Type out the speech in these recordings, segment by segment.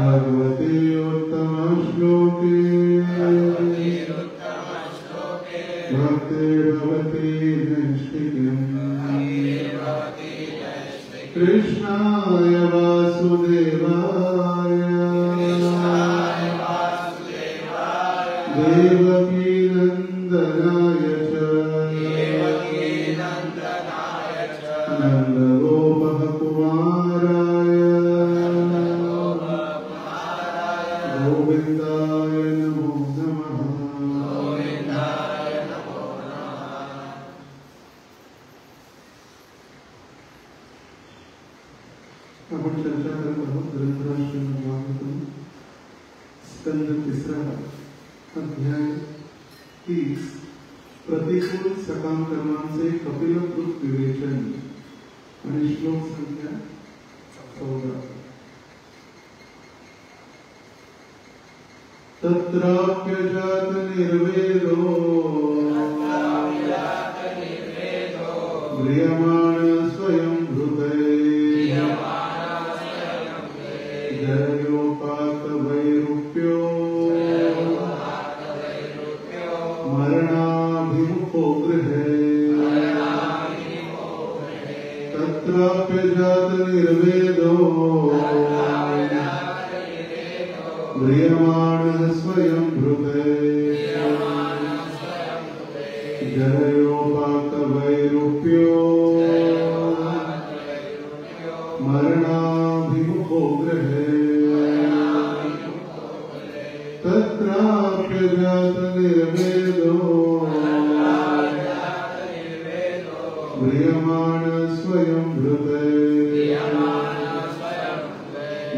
Bhagavad कृष्णाय वासुदेवाय देवकी नंदनाय च नन्दगोपकुमाराय गोविन्दाय नमो नमः। आपण चर्चा करत आहोत ग्रंथराज श्रीमद भागवतम स्कंद तिसरा अध्याय 30 प्रतिकूल सकाम कर्मांचे कपिलकृत विवेचन आणि श्लोक संख्या 14। तत्राप्यजात निर्वेदो म्रियमाण स्वयं हृदये जयोपात वैरूप्यो मरणाभिमुखो गृहे तत्राप्यजात निर्वेदो म्रियमाणः स्वयं हृदये जयोपात वैरूप्यो मरणाभिमुखो गृहे तत्राप्यजात निर्वेदो म्रियमाणः स्वयं हृदये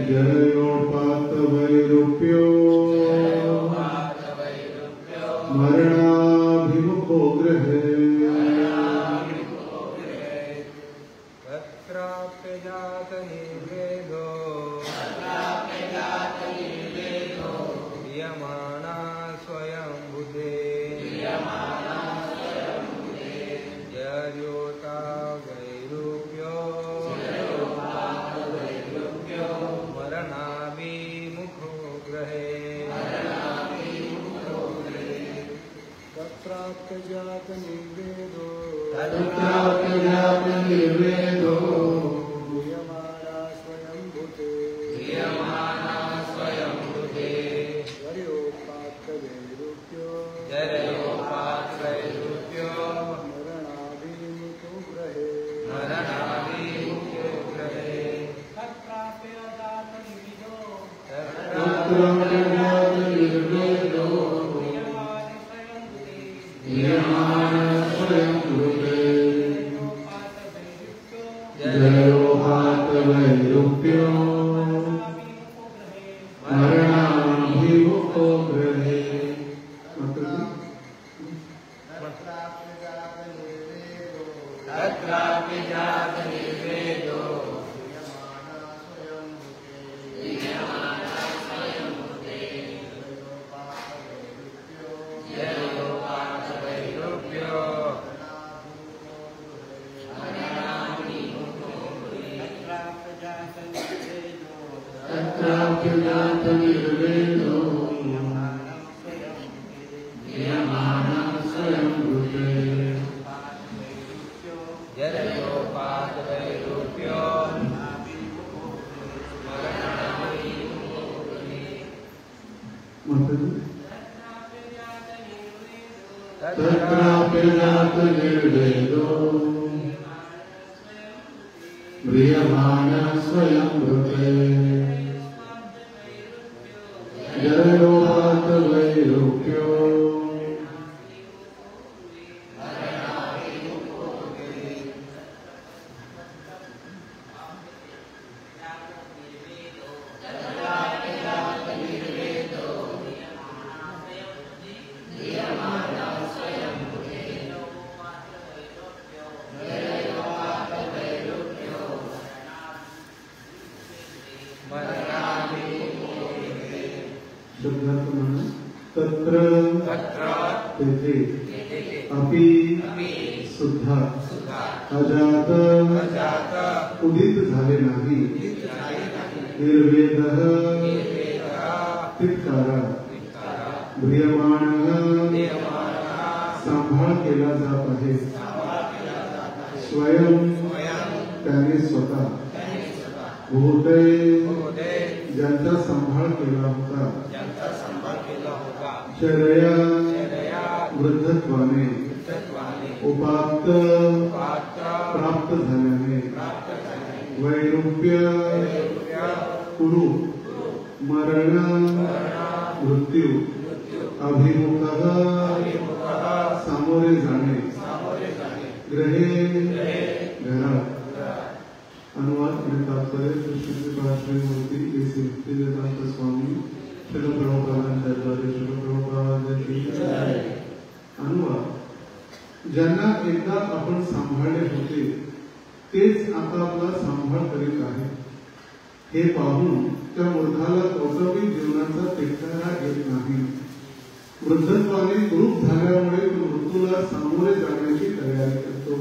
जयोपात वैरूप्यो मरणाभिमुखो गृहे तत्राप्यजात निर्वेदो म्रियमाणः स्वयं हृदये जयोपात वैरूप्यो मरणाभिमुखो गृहे तत्राप्यजात निर्वेदो म्रियमाणः स्वयं हृदये जयोपात वैरूप्यो मरणाभिमुखो गृहे तत्राप्यजात निर्वेदो म्रियमाणः स्वयं हृदये जयोपात वैरूप्यो मरणाभिमुखो गृहे तत्राप्यजात निर्वेदो जयोपात वैरूप्यो तत्राप्यजात निर्वेदो म्रियमाणः स्वयं हृदये जयोपात वैरूप्यो तत्राप्यजात निर्वेदो म्रियमाणः स्वयं हृदये जयोपात वैरूप्यो तत्र तेथे अपि सुद्धा अजात उदित झाले नाही निर्वेदः ध्रियमाणः सांभाळ केला जात आहे. स्वयं त्याने स्वतः भूते ज्यांचा सांभाळ केला होता. शरया वृद्धत्वाने उपात्त प्राप्त झाल्याने वैरूप्य कुरु मरण मृत्यू अभिमुखः सामोरे जाणे ग्रहे घरात. अनुवाद आणि तात्पर्य श्री मूर्ती येथे भक्तिवेदांत स्वामी श्रील प्रभुपादांच्याद्वारे श्रील प्रभुपादांची. अनुवाद ज्यांना एकदा आपण सांभाळले होते तेच आता आपला सांभाळ करीत आहे हे पाहून त्या मूर्खाला कौटुंबिक जीवनाचा तिटकारा येत नाही. वृद्धत्वाने कुरूप झाल्यामुळे तो मृत्यूला सामोरे जाण्याची तयारी करतो.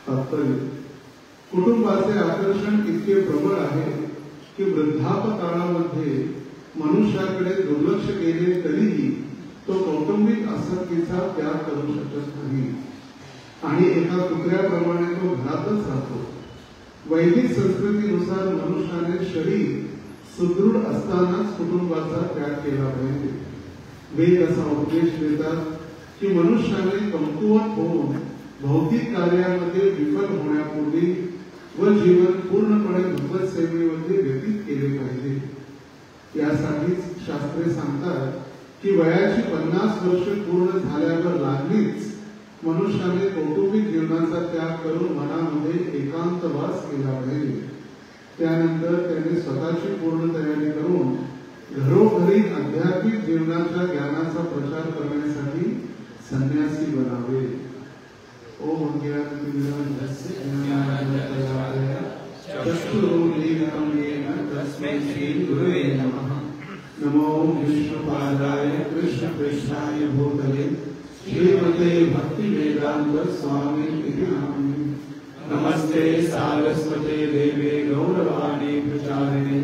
तात्पर्य कुटुंबाचे आकर्षण इतके प्रबळ आहे की वृद्धापकाळामध्ये मनुष्याकडे दुर्लक्ष केले तरीही तो कौटुंबिक आसक्तीचा त्याग करू शकत नाही आणि एका कुत्र्याप्रमाणे तो घरातच राहतो. वैदिक संस्कृतीनुसार मनुष्याने शरीर सुदृढ असतानाच कुटुंबाचा त्याग केला पाहिजे. वेद असा उपदेश देतात की मनुष्याने कमकुवत होऊन भौतिक कार्यामध्ये विफल होण्यापूर्वी व जीवन पूर्णपणे भगवत सेवेमध्ये व्यतीत केले पाहिजे. यासाठीच शास्त्रे सांगतात की वयाची 50 वर्ष पूर्ण झाल्यावर लागलीच मनुष्याने कौटुंबिक जीवनाचा त्याग करून मनामध्ये एकांतवास केला पाहिजे. त्यानंतर त्याने स्वतःची पूर्ण तयारी करून घरोघरी आध्यात्मिक जीवनाच्या ज्ञानाचा प्रचार करण्यासाठी संन्यासी बनावे. ओम तस्मै श्री गुरुवे नमः. नमो विष्णुपादाय कृष्णप्रेष्ठाय भूतले श्रीमते भक्तिवेदांत स्वामी इति नामिने. नमस्ते सारस्वते देवे गौरवाणी प्रचारिणे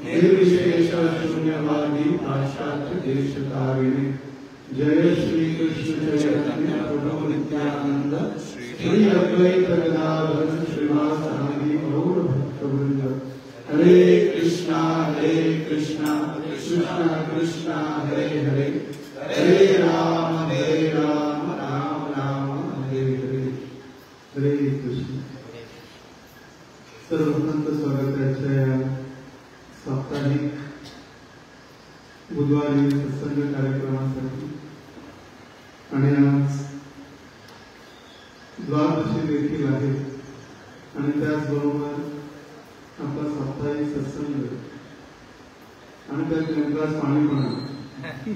निर्विशेष शून्यवादी पाश्चात्य देशतारिणे. जय श्री कृष्ण चैतन्य प्रभु नित्यानंद श्री अद्वैत गदाधर श्रीवासादि गौर भक्तवृंद. हरे कृष्णा कृष्णा कृष्णा हरे हरे हरे राम राम राम हरे हरे. हरे कृष्ण. सर्वसंत स्वागताच्या साप्ताहिक बुधवारी सत्संग कार्यक्रमासाठी आणि आज द्वादशी देखील आहे आणि त्याचबरोबर आपला साप्ताहिक सत्संग आणि त्यात नेमकाच पाणी पण आहे.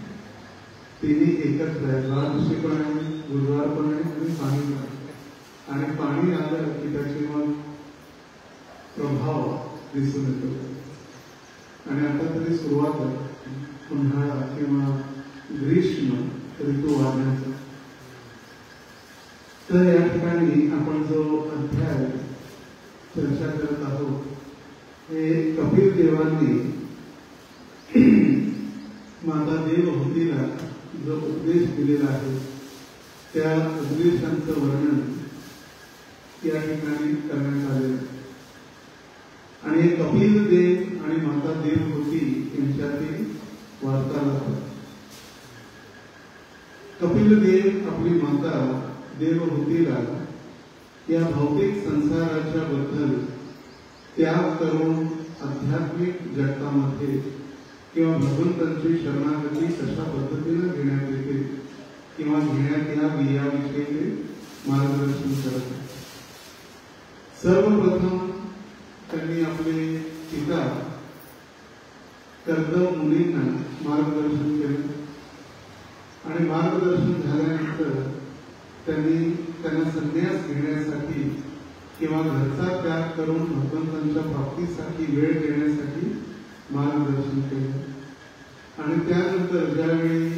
तिन्ही एकत्र आहे. द्वादशी पण आहे, बुधवार पण आहे आणि पाणी पण आहे. आणि पाणी आलं की त्याचे मग प्रभाव दिसून येतो. आणि आता तरी सुरुवात आहे उन्हाळा किंवा ग्रीष्म ऋतू वाढण्याचा. तर या ठिकाणी आपण जो अध्याय चर्चा करत आहोत हे कपिल देवांनी माता देवहूतीला जो उपदेश दिलेला आहे त्या उपदेशांचं वर्णन या ठिकाणी करण्यात आलेलं आहे. आणि कपिल देव आणि माता देवहूती यांच्यातील वार्तालाप. कपिल देव आपली माता देवहूतीला या भौतिक संसाराच्या बद्दल त्याग करून आध्यात्मिक जगतामध्ये किंवा भगवंतांची शरणागती कशा पद्धतीने घेण्यात येते किंवा घेण्यात यावी याविषयी मार्गदर्शन करत आहेत. सर्वप्रथम त्यांनी आपले पिता कर्दम मुनींना मार्गदर्शन केले आणि मार्गदर्शन झाल्यानंतर त्यांनी त्यांना संन्यास घेण्यासाठी किंवा घरचा त्याग करून भगवंतांच्या प्राप्तीसाठी वेळ देण्यासाठी मार्गदर्शन केले. आणि त्यानंतर ज्यावेळी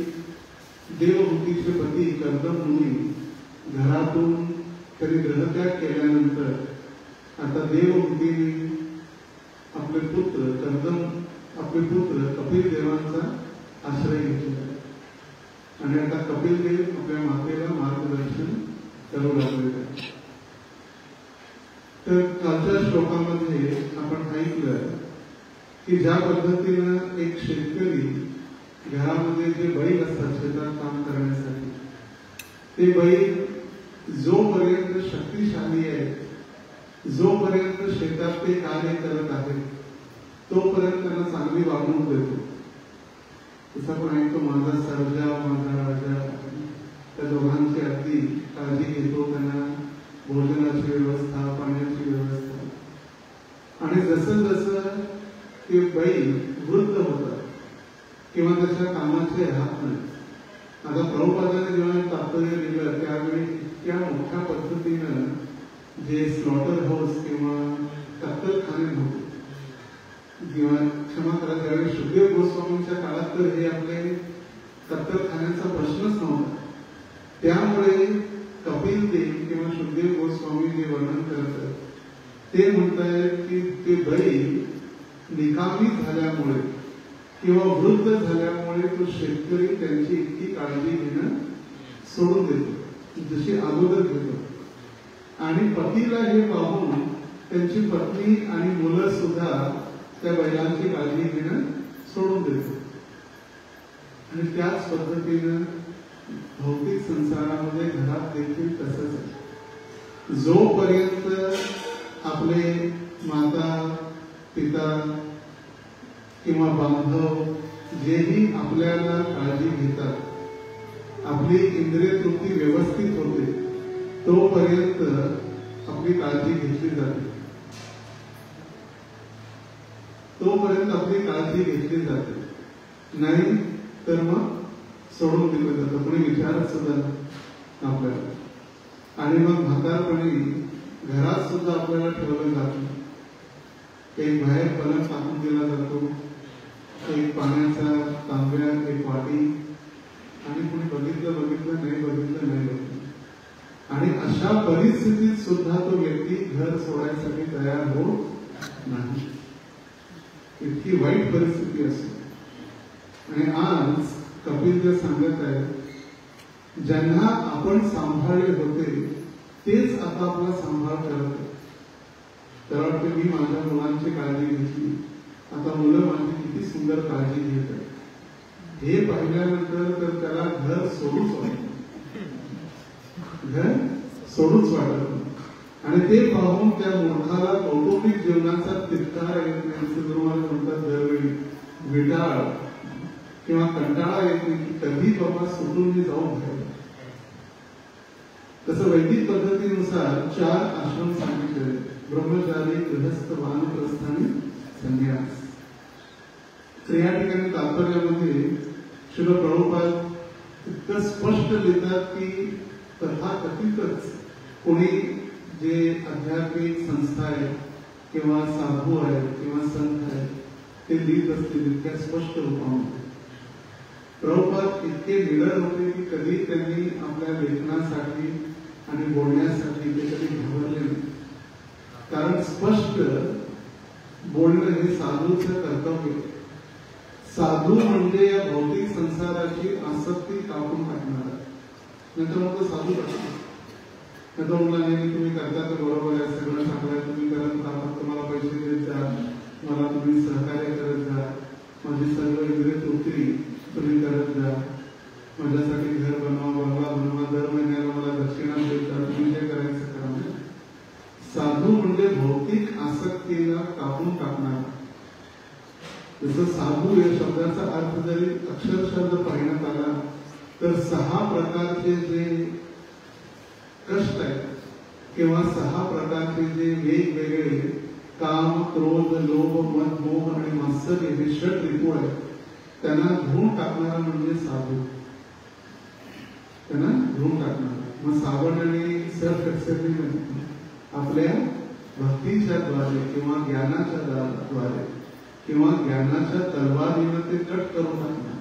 देवहूतीचे पती कर्दम मुनी घरातून त्यांनी ग्रहत्याग केल्यानंतर आता देवहूतीने आपले पुत्र कपिल देवांचा आश्रय घेतला आणि आता कपिल देव आपल्या मातेला मार्गदर्शन करू लागलेले आहे. तर कालच्या श्लोकामध्ये आपण ऐकलं की ज्या पद्धतीनं एक शेतकरी घरामध्ये जे बैल असतात शेतात काम करण्यासाठी, ते बैल जोपर्यंत शक्तिशाली आहे, जोपर्यंत शेतात ते कार्य करत आहेत, तोपर्यंत त्यांना चांगली वागणूक देतो. तसा पण ऐकतो माझा सर्जा माझा राजा, त्या दोघांची अगदी काळजी घेतो, त्यांना भोजनाची व्यवस्था, पाण्याची व्यवस्था. आणि जसं जसं ते बैल वृद्ध होतात किंवा त्याच्या कामाचे राहत नाही. आता प्रभुपादाने जेव्हा तात्पर्य दिलं त्यावेळी इतक्या मोठ्या पद्धतीनं जे स्लॉटर हाऊस किंवा कत्तलखाने होते, किंवा क्षमा करा त्यावेळी सुखदेव गोस्वामींच्या काळात तर हे आपले कत्तलखान्याचा प्रश्नच नव्हता. त्यामुळे कपिल देव किंवा सुखदेव गोस्वामी जे वर्णन करतात ते म्हणतात की ते बैल निकामी झाल्यामुळे किंवा वृद्ध झाल्यामुळे तो शेतकरी त्यांची इतकी काळजी घेणं सोडून देतो जशी अगोदर घेतो. आणि पतीला हे पाहून त्यांची पत्नी आणि मुलं सुद्धा त्या बैलांची काळजी घेणं सोडून देतो. आणि त्याच पद्धतीनं भौतिक संसारामध्ये घरात देखील तसंच आहे. जोपर्यंत आपले माता पिता किंवा बांधव जेही आपल्याला काळजी घेतात, आपली इंद्रिय तृप्ती व्यवस्थित होते, तोपर्यंत आपली काळजी घेतली जाते, तोपर्यंत आपली काळजी घेतली जाते. नाही तर मग सोडून दिलं जातं, कोणी विचारत सुद्धा आपल्याला. आणि मग म्हातारपणी घरात सुद्धा आपल्याला ठेवलं जातं. एक बाहेर पलंग टाकून दिला जातो, एक पाण्याचा तांब्या, एक वाटी, आणि कोणी बघितलं नाही बघितलं. आणि अशा परिस्थितीत सुद्धा तो व्यक्ती घर सोडायसाठी तयार होत नाही. इतकी वाईट परिस्थिती असते. आणि आज कपिल देव सांगत आहे, ज्यांना आपण सांभाळले होते तेच आता आपला सांभाळ करत. तर वाटतं मी माझ्या मुलांची काळजी घेतली, आता मुलं माझी किती सुंदर काळजी घेत आहे. हे पाहिल्यानंतर तर त्याला घर सोडूच वाटत. आणि ते पाहून त्या मूर्खाला कौटुंबिक जीवनाचा तिरस्कार येत नाही. म्हणतात दरवेळी विटाळ किंवा कंटाळा येत नाही की कधी बाबा सोडून मी जाऊ घ्यायला. तसं वैदिक पद्धतीनुसार 4 आश्रम सांगितले: ब्रह्मचारी, गृहस्थ, वानप्रस्थ आणि संन्यास. या ठिकाणी तात्पर्यामध्ये श्रील प्रभुपाद इतकं स्पष्ट लिहितात की तथाकथितच कोणी जे आध्यात्मिक संस्था आहे किंवा साधू आहेत किंवा संत आहेत ते लिहित असतील इतक्या स्पष्ट रूपामध्ये. प्रभुपाद इतके निडर होते की कधी त्यांनी आपल्या लेखनासाठी आणि बोलण्यासाठी ते कधी घाबरले नाही. कारण स्पष्ट बोलणं हे साधूचं कर्तव्य. साधू म्हणजे या भौतिक संसाराची आसक्ती कापून टाकणारा. नंतर मग साधू टाकतो. नंतर मुलांनी तुम्ही करता तर बरोबर आहे, सगळं चांगलं तुम्ही करत आहात, तुम्हाला पैसे देत जा, मला तुम्ही सहकार्य करत जा, माझी सर्व इंद्रिय तृप्ती तुम्ही करत जा, माझ्यासाठी घर बनवा, बंगला बनवा, दर महिन्याला मला दक्षिणा देत जा, तुम्ही जे करायचं करा. साधू म्हणजे भौतिक आसक्तीला कापून टाकणार. जसं साधू या शब्दाचा अर्थ जरी अक्षरशः जर पाहण्यात आला तर 6 प्रकारचे जे कष्ट आहेत किंवा 6 प्रकारचे जे वेगवेगळे काम, क्रोध, लोभ, मद, मोह आणि मात्सर्य हे षटरिपू आहेत, त्यांना धुवून टाकणारा म्हणजे साधू. त्यांना धुवून टाकणारा. मग साबण आणि सर्फ एक्सेप्ट आपल्या भक्तीच्या द्वारे किंवा ज्ञानाच्या द्वारे किंवा ज्ञानाच्या तलवारीनं ते कट करून टाकणार.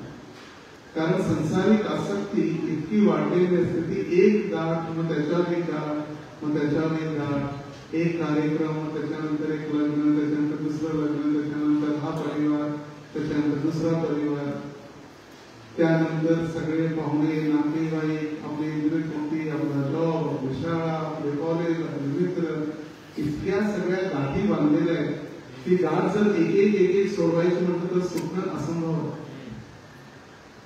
कारण संसारिक आसक्ती इतकी वाढलेली असते ती एक गाठ, मग त्याच्यावर एक गाठ, मग त्याच्यावर एक गाठ, एक कार्यक्रम, त्याच्यानंतर एक लग्न, त्याच्यानंतर दुसरं लग्न, त्याच्यानंतर हा परिवार, त्याच्यानंतर दुसरा परिवार. त्यानंतर सगळे पाहुणे नातेवाईक, आपली इंद्रज्योती, आपला जॉब, आपली शाळा, आपले कॉलेज, आपले मित्र, इतक्या सगळ्या गाठी बांधलेल्या आहेत. ती गाठ जर एक एक सोडवायची म्हटलं तर सुटणं असंभव आहे.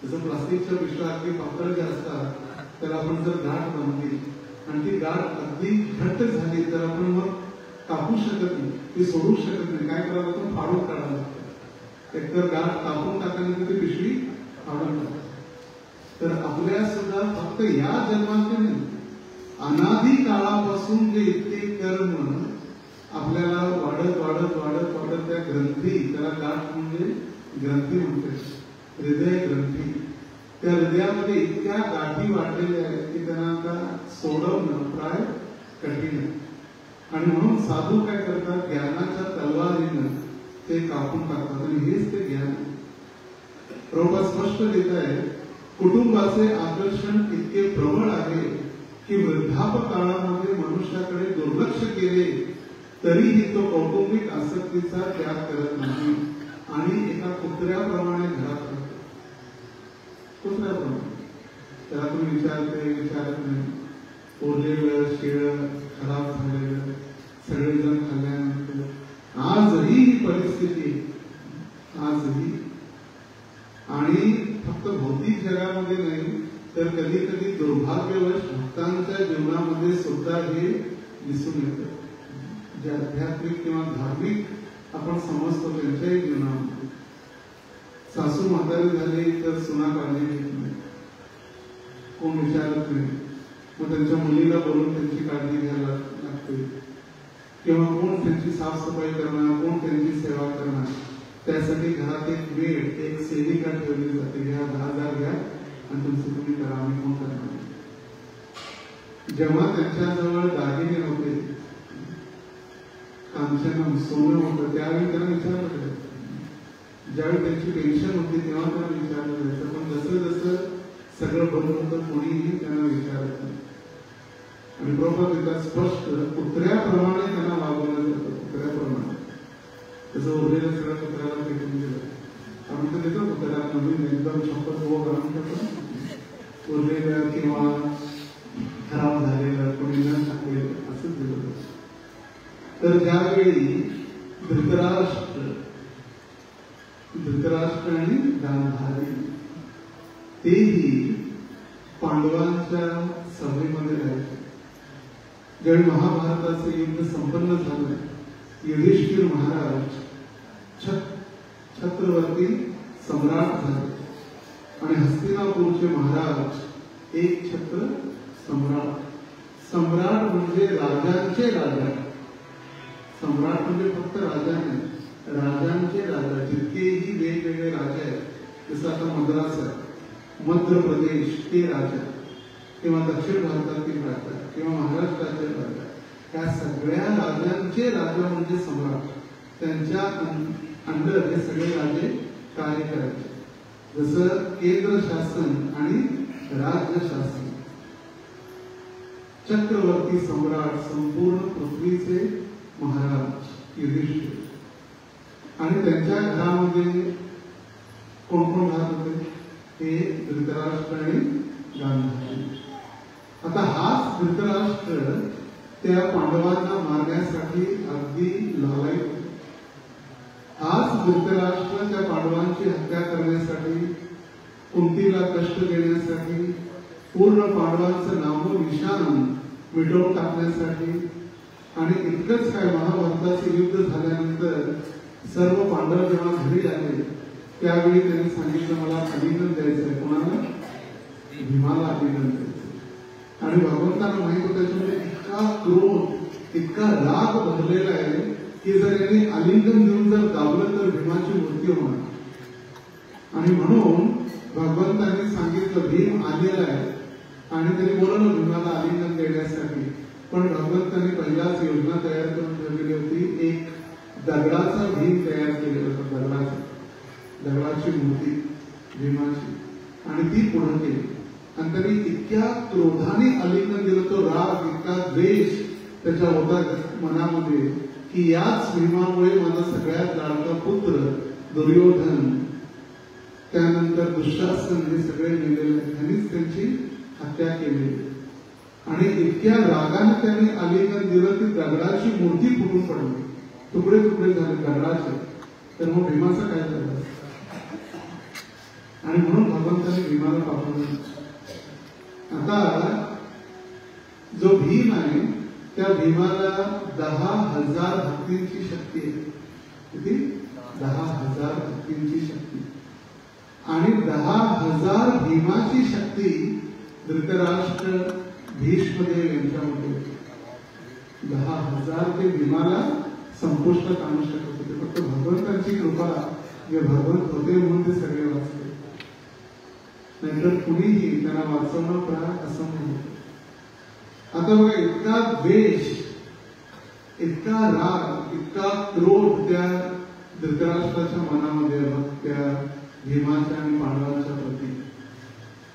जसं प्लास्टिकच्या पिशव्या अगदी पातळ ज्या असतात त्याला आपण जर गाठ बांधली आणि ती गाठ अगदी घट्ट झाली तर आपण मग कापू शकत नाही, ती सोडू शकत नाही. काय करावं लागतं? फाडून काढावं लागतं. एकतर गाठ कापून टाकल्यानंतर ती पिशवी फाडून टाकतात. तर आपल्या सुद्धा फक्त या जन्माचे नाही, अनादी काळापासून जे इतके कर्म आपल्याला वाढत वाढत वाढत वाढत त्या ग्रंथी, त्याला गाठ म्हणजे ग्रंथी म्हणते, हृदय ग्रंथी, त्या हृदयामध्ये इतक्या गाठी वाढलेल्या आहेत की त्यांना आता सोडवणं प्राय कठीण आहे. आणि म्हणून साधू काय करतात? ज्ञानाच्या तलवारीनं ते कापून टाकतात आणि हेच ते ज्ञान. प्रभुपाद स्पष्ट देत आहे, कुटुंबाचे आकर्षण इतके प्रबळ आहे की वृद्धापकाळामध्ये मनुष्याकडे दुर्लक्ष केले तरीही तो कौटुंबिक आसक्तीचा त्याग करत नाही आणि एका कुत्र्याप्रमाणे घरात राहतो. कुत्र्याप्रमाणे त्याला तुम्ही विचारत नाही. ओरलेलं शिळं खराब झालेलं सगळेजण खाल्ल्यानंतर आजही ही परिस्थिती, आजही. आणि फक्त भौतिक जगामध्ये नाही तर कधी कधी दुर्भाग्यवश भक्तांच्या जीवनामध्ये सुद्धा हे दिसून येतं. जे आध्यात्मिक किंवा धार्मिक आपण समजतो त्यांच्याही जीवनामध्ये सासू म्हातारी झाली तर सुना काळजी घेत नाही, कोण विचारत नाही. मग त्यांच्या मुलीला बोलून त्यांची काळजी घ्यायला लागते, किंवा कोण त्यांची साफसफाई करणार, कोण त्यांची सेवा करणार. त्यासाठी घरात एक वेळ, एक सेविका ठेवली जाते. घ्या 10,000 घ्या आणि तुमचं तुम्ही करा, आम्ही कोण करणार. जेव्हा त्यांच्याजवळ दागिने होते, कांचन सोनं होतं, त्यावेळी त्यांना विचारलं जायचं. ज्यावेळी त्यांची पेन्शन होती तेव्हा त्यांना विचारलं जायचं. पण जसं जसं सगळं बंद होतं कोणीही त्यांना विचारत नाही. आणि प्रभुपाद देतात स्पष्ट, कुत्र्याप्रमाणे त्यांना वागवलं जातं. कुत्र्याप्रमाणे तसं उरलेलं सगळं कुत्र्याला फेकून दिलं. आम्ही तर देतो कुत्र्याला नवीन एकदम शपथ हो घालून टाकतो. उरलेलं किंवा खराब झालेलं, कोणी न टाकलेलं असंच दिलं जातं. तर ज्यावेळी धृतराष्ट्र आणि गांधारी तेही पांडवांच्या सभेमध्ये राहायचे. ज्यावेळी महाभारताचे युद्ध संपन्न झालं, युधिष्ठिर महाराज छत्रवर्ती सम्राट झाले आणि हस्तिनापूरचे महाराज एक छत्र सम्राट. सम्राट म्हणजे राजांचे राजा. सम्राट म्हणजे फक्त राजा नाही, राजांचे राजा. जितकेही वेगवेगळे राजा आहेत, जसं आता मद्रास आहे, मध्य प्रदेश ते राजा, किंवा दक्षिण भारतातील राजा, किंवा महाराष्ट्राचे राजा, त्या सगळ्या राजांचे राजा म्हणजे सम्राट. त्यांच्या अंडर हे सगळे राजे कार्य करायचे. जसं केंद्र शासन आणि राज्य शासन. चक्रवर्ती सम्राट संपूर्ण पृथ्वीचे महाराज युधिष्ठिर. आणि त्यांच्या घरामध्ये कोण कोण राहत होते? हे धृतराष्ट्र आणि गांधारी. आता हाच धृतराष्ट्र त्या पांडवांना मारण्यासाठी अगदी लालायित होता. हाच धृतराष्ट्र त्या पांडवांची हत्या करण्यासाठी, कुंतीला कष्ट देण्यासाठी, पूर्ण पांडवांचं नामोनिशाण मिटवून टाकण्यासाठी. आणि इतकंच काय, महाभारताचे युद्ध झाल्यानंतर सर्व पांडव जेव्हा घरी आले त्यावेळी त्यांनी सांगितलं, मला अभिनंदन द्यायचंय. कोणाला? भीमाला अभिनंदन द्यायचं. आणि भगवंतांना माहित होतं त्याच्यामध्ये इतका क्रोध, इतका राग भरलेला आहे की जर यांनी आलिंगन देऊन जर दाबलं तर भीमाची मृत्यू होणार. आणि म्हणून भगवंतांनी सांगितलं, भीम आलेला आहे, आणि त्यांनी बोलवलं भीमाला आलिंगन देण्यासाठी. पण भगवंतांनी पहिलाच योजना तयार करून ठेवलेली होती. एक दगडाचा भीम तयार केलेला होता, दगडाची मूर्ती भीमाची, आणि ती पुढे केली. आणि त्यांनी इतक्या क्रोधाने आलिंगन दिलं, तो राग, इतका द्वेष त्याच्या होता मनामध्ये की याच भीमामुळे माझा सगळ्यात लाडका पुत्र दुर्योधन त्यानंतर दुःशासन हे सगळे मेलेले आहेत. त्यांनीच त्यांची हत्या केली आणि इतक्या रागाने त्यांनी आलिंगन दिलं की दगडाची मूर्ती फुटून पडली, तुकडे तुकडे झाले दगडाचे. तर मग भीमाचं काय झालं? आणि म्हणून भगवंतांनी भीमाला पाठवलं. आता जो भीम आहे त्या भीमाला 10,000 हत्तींची शक्ती आहे. किती? 10,000 हत्तींची शक्ती. आणि 10,000 भीमाची शक्ती धृतराष्ट्र भीष्मदेव यांच्यामध्ये होती. 10,000 ते भीमाला संपुष्टात आणू शकत होते. फक्त भगवंतांची कृपा, जे भगवंत होते म्हणून ते सगळे वाचले, नाहीतर कुणीही त्यांना वाचवणं प्राय असंभव होतं. आता बघा, इतका द्वेष, इतका राग, इतका क्रोध त्या धृतराष्ट्राच्या मनामध्ये त्या भीमाच्या आणि पांडवांच्या प्रती,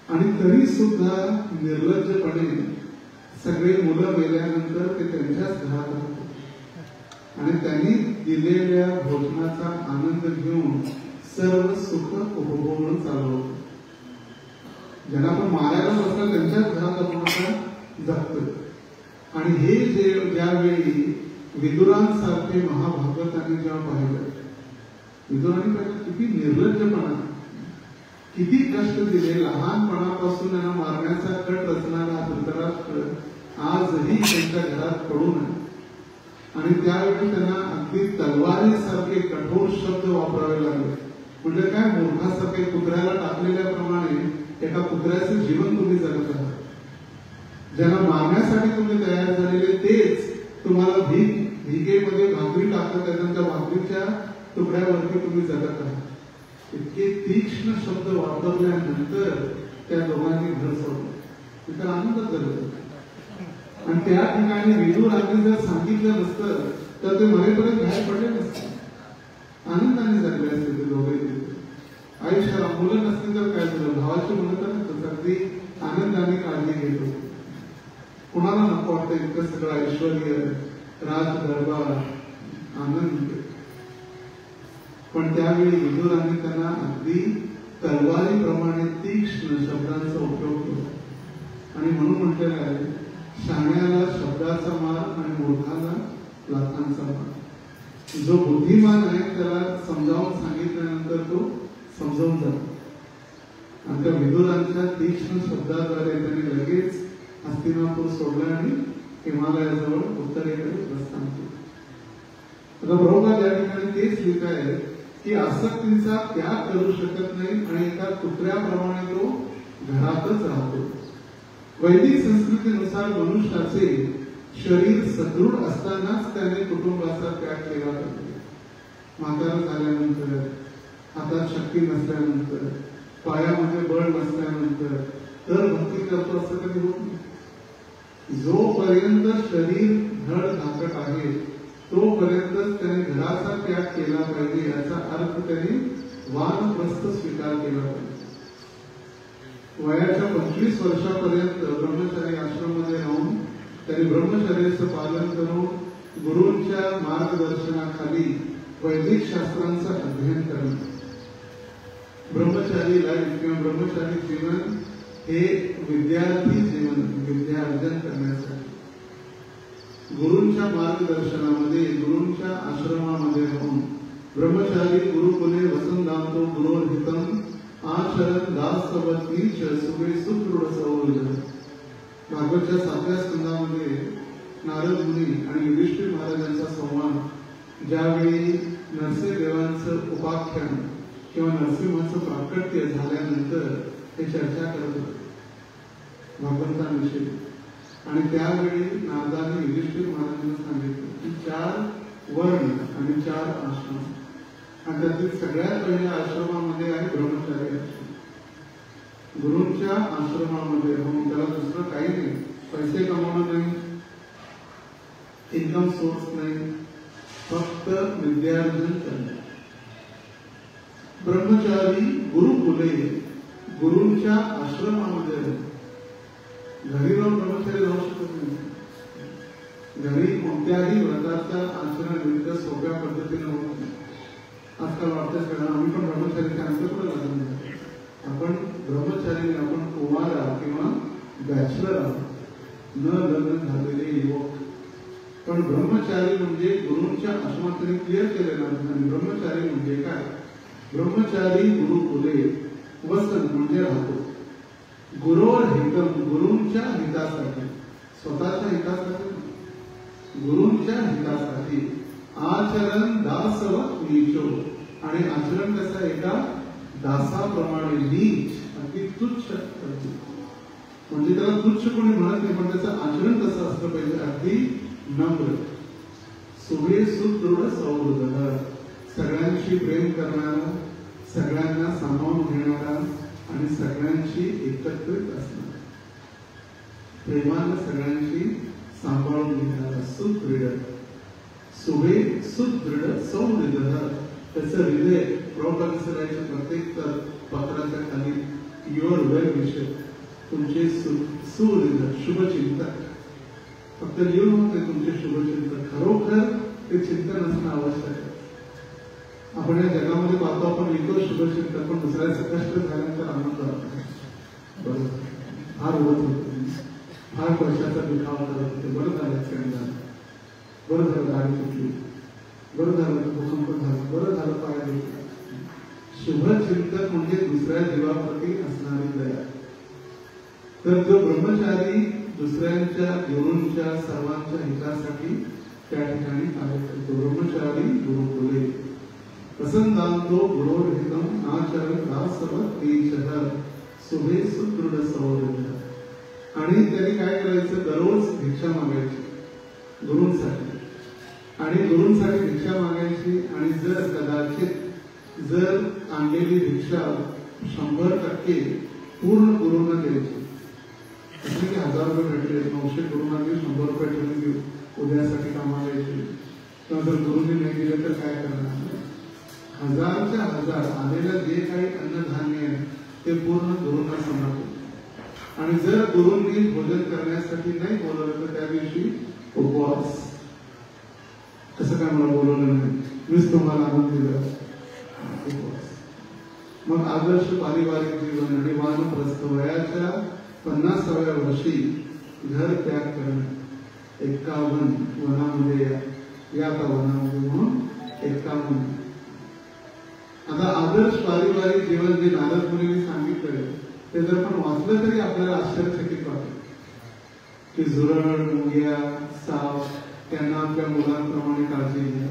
आणि तरी सुद्धा निर्लज्जपणे सगळे मुलं गेल्यानंतर ते त्यांच्याच घरात होते आणि त्यांनी दिलेल्या भोजनाचा आनंद घेऊन सर्व सुख उपभोगून चालू होतं. ज्यांना आपण मारायला बसला त्यांच्याच घरात आपण आता जगतो. आणि हे जे ज्यावेळी विदुरांसारखे महाभागवतांनी जेव्हा पाहिलं, विदुरांनी पाहिलं किती निर्लज्जपणा, किती कष्ट दिले. लहानपणापासून त्यांना मारण्याचा कट रचणारा धृतराष्ट्र आजही त्यांच्या घरात पडून आहे. आणि त्यावेळी त्यांना अगदी तलवारीसारखे कठोर शब्द वापरावे लागले. म्हणजे काय, मूर्खासारखे कुत्र्याला टाकलेल्याप्रमाणे एका कुत्र्याचं जीवन तुम्ही जगत आहात. ज्यांना मारण्यासाठी तुम्ही तयार झालेले तेच तुम्हाला भीकेमध्ये भाकरी टाकत आहेत, त्या भाकरीच्या तुकड्यावरती तुम्ही जगत आहात. इतके तीक्ष्ण शब्द वापरल्यानंतर त्या दोघांनी घर सोडलं. तिथं आनंदच झालं. आणि त्या ठिकाणी विदुरांनी जर सांगितलं नसतं तर ते मरेपर्यंत बाहेर पडले नसते. आनंदाने जगले असते ते दोघे. आयुष्याला मुलं नसतील तर काय झालं, भावाची मुलं तर अगदी आनंदाने काळजी घेत होते. कुणाला नको वाटतं इतकं सगळं ऐश्वर्य, राज दरबार, आनंद. पण त्यावेळी विदुरांनी त्यांना अगदी तलवारीप्रमाणे तीक्ष्ण शब्दांचा उपयोग केला. आणि म्हणून म्हटलेलं आहे, शहाण्याला शब्दाचा मार आणि मूर्खाला लाथांचा मार. जो बुद्धिमान आहे त्याला समजावून सांगितल्यानंतर तो समजावून जातो. आणि त्या विदुरांच्या तीक्ष्ण शब्दाद्वारे त्यांनी लगेच हस्तिनापूर सोडलं आणि हिमालयाजवळ उत्तरेकडे प्रस्थान केलं. आता बरोबर या ठिकाणी तेच लिहित आहे की आसक्तीचा त्याग करू शकत नाही आणि एका कुत्र्याप्रमाणे तो घरातच राहतो. वैदिक संस्कृतीनुसार मनुष्याचे शरीर सदृढ असतानाच त्याने कुटुंबाचा त्याग केला पाहिजे. म्हातारा झाल्यानंतर, हातात शक्ती नसल्यानंतर, पायामध्ये बळ नसल्यानंतर तर भक्ती करतो असं कधी होत नाही. जोपर्यंत शरीर धड धाकट आहे तोपर्यंत त्याने घराचा त्याग केला पाहिजे. याचा अर्थ त्याने वानप्रस्थ स्वीकार केला पाहिजे. वयाच्या 25 वर्षापर्यंत ब्रह्मचारी आश्रममध्ये राहून त्यांनी ब्रह्मचर्याचं पालन करून गुरूंच्या मार्गदर्शनाखाली वैदिक शास्त्रांचं अध्ययन करणं. ब्रह्मचारी लाईफ किंवा ब्रह्मचारी जीवन हे विद्यार्थी जीवन, विद्या अर्जन करण्यासाठी गुरूंच्या मार्गदर्शनामध्ये, गुरूंच्या आश्रमामध्ये राहून ब्रह्मचारी गुरुकुले वसंतांतो गुरोर्हितम आचरण दासवती सुवे सुदृढ सौरजन. भागवतच्या 7व्या स्कंदामध्ये नारद मुनी आणि युधिष्ठिर महाराजांचा संवाद ज्यावेळी नरसिंहदेवांचं उपाख्यान किंवा नरसिंहाचं प्राकट्य झाल्यानंतर ते चर्चा करत होते भगवंतांविषयी. आणि त्यावेळी नारदाने युधिष्ठिर महाराजांना सांगितलं की 4 वर्ण आणि 4 आश्रम, आणि त्यातील सगळ्यात पहिल्या आश्रमामध्ये आहे ब्रह्मचारी आश्रम. गुरूंच्या आश्रमामध्ये राहून त्याला दुसरं काही नाही, पैसे कमावणं नाही, इन्कम सोर्स नाही, फक्त विद्यार्जन करणे. ब्रह्मचारी गुरुकुले, गुरूंच्या आश्रमामध्ये घरी राहून ब्रह्मचारी राहू शकत नाही. घरी कोणत्याही व्रताचा आचरण इतकं सोप्या पद्धतीने होत नाही. आजकाल वाटतं सगळं आम्ही पण ब्रह्मचारी आमचं कुठं लागलं. आपण ब्रह्मचारी, आपण कुमारा किंवा बॅचलर आहोत, न लग्न झालेले युवक. पण ब्रह्मचारी म्हणजे गुरूंच्या आश्रमात क्लिअर केलेलं आहे. ब्रह्मचारी म्हणजे काय? ब्रह्मचारी गुरुकुले वसन म्हणजे राहतो. गुरोर हितम, गुरूंच्या हितासाठी, स्वतःच्या हितासाठी, गुरूंच्या हितासाठी. आचरण दासवत नीचो, आणि आचरण कसं एका दासाप्रमाणे नीच, अगदी तुच्छ. म्हणजे त्याला तुच्छ कोणी म्हणत नाही, पण त्याचं आचरण कसं असलं पाहिजे? अगदी नम्र, सुबे सुदृढ सौहृद, सगळ्यांशी प्रेम करणारा, सगळ्यांना सामावून घेणारा आणि सगळ्यांशी एकत्रित असणारा, प्रेमानं सगळ्यांशी सांभाळून घेणारा, सुदृढ. सुबे सुदृढ सौहृद, त्याचं हृदय प्रौढांच्या प्रत्येक पत्राच्या खाली युअर वेल विषय, तुमचे सुहृद शुभचिंतक. फक्त लिहून होते तुमचे शुभचिंतक, खरोखर ते चिंतन असणं आवश्यक आहे. आपण या जगामध्ये पाहतो, आपण लिहितो शुभचिंतक, पण दुसऱ्याचं कष्ट झाल्यानंतर आनंद वाटतो. बरोबर, फार होत होते, फार पैशाचा दुखावा करत होते. बरं झालं ऍक्सिडेंट झालं, बरं झालं गाडी तुटली, बरं झालं भूकंप झाला, बरं झालं पाय दुखला. शुभचिंतक म्हणजे दुसऱ्या जीवाप्रती असणारी दया. तर जो ब्रह्मचारी दुसऱ्यांच्या, गुरूंच्या, सर्वांच्या हितासाठी त्या ठिकाणी कार्य करतो. ब्रह्मचारी गुरुकुले प्रसन्नांतो गुरोर्हितम आचरण दासवत नीचः सुबे सुदृढ सौहृद. आणि त्यांनी काय करायचं? दररोज भिक्षा मागायची गुरूंसाठी, आणि गुरूंसाठी भिक्षा मागायची. आणि जर कदाचित जर आणलेली भिक्षा 100% पूर्ण गुरूंना द्यायची, असं की 1000 रुपये भेटले, 900 गुरूंना देऊन 100 रुपये ठेवून देऊ, उद्यासाठी कामाला यायची. किंवा जर गुरूंनी नाही दिलं तर काय करणार? 1000च्या 1000 आलेलं जे काही अन्नधान्य आहे ते पूर्ण गुरूंना समर्पित. आणि जर गुरूंनी भोजन करण्यासाठी नाही बोलवलं तर त्या दिवशी उपवास. कसं काय मला बोलवलं नाही, मीच तुम्हाला आणून दिलं, उपवास. मग आदर्श पारिवारिक जीवन आणि वानप्रस्थ, वयाच्या 50व्या वर्षी घर त्याग करणं. 51 वनामध्ये या वनामध्ये म्हणून 51. आता आदर्श पारिवारिक जीवन जे नारद मुनींनी सांगितलं ते जर पण वाचलं तरी आपल्याला आश्चर्यचकित वाटेल की झुरळ, मुंग्या, साप त्यांना आपल्या मुलांप्रमाणे काळजी घ्या,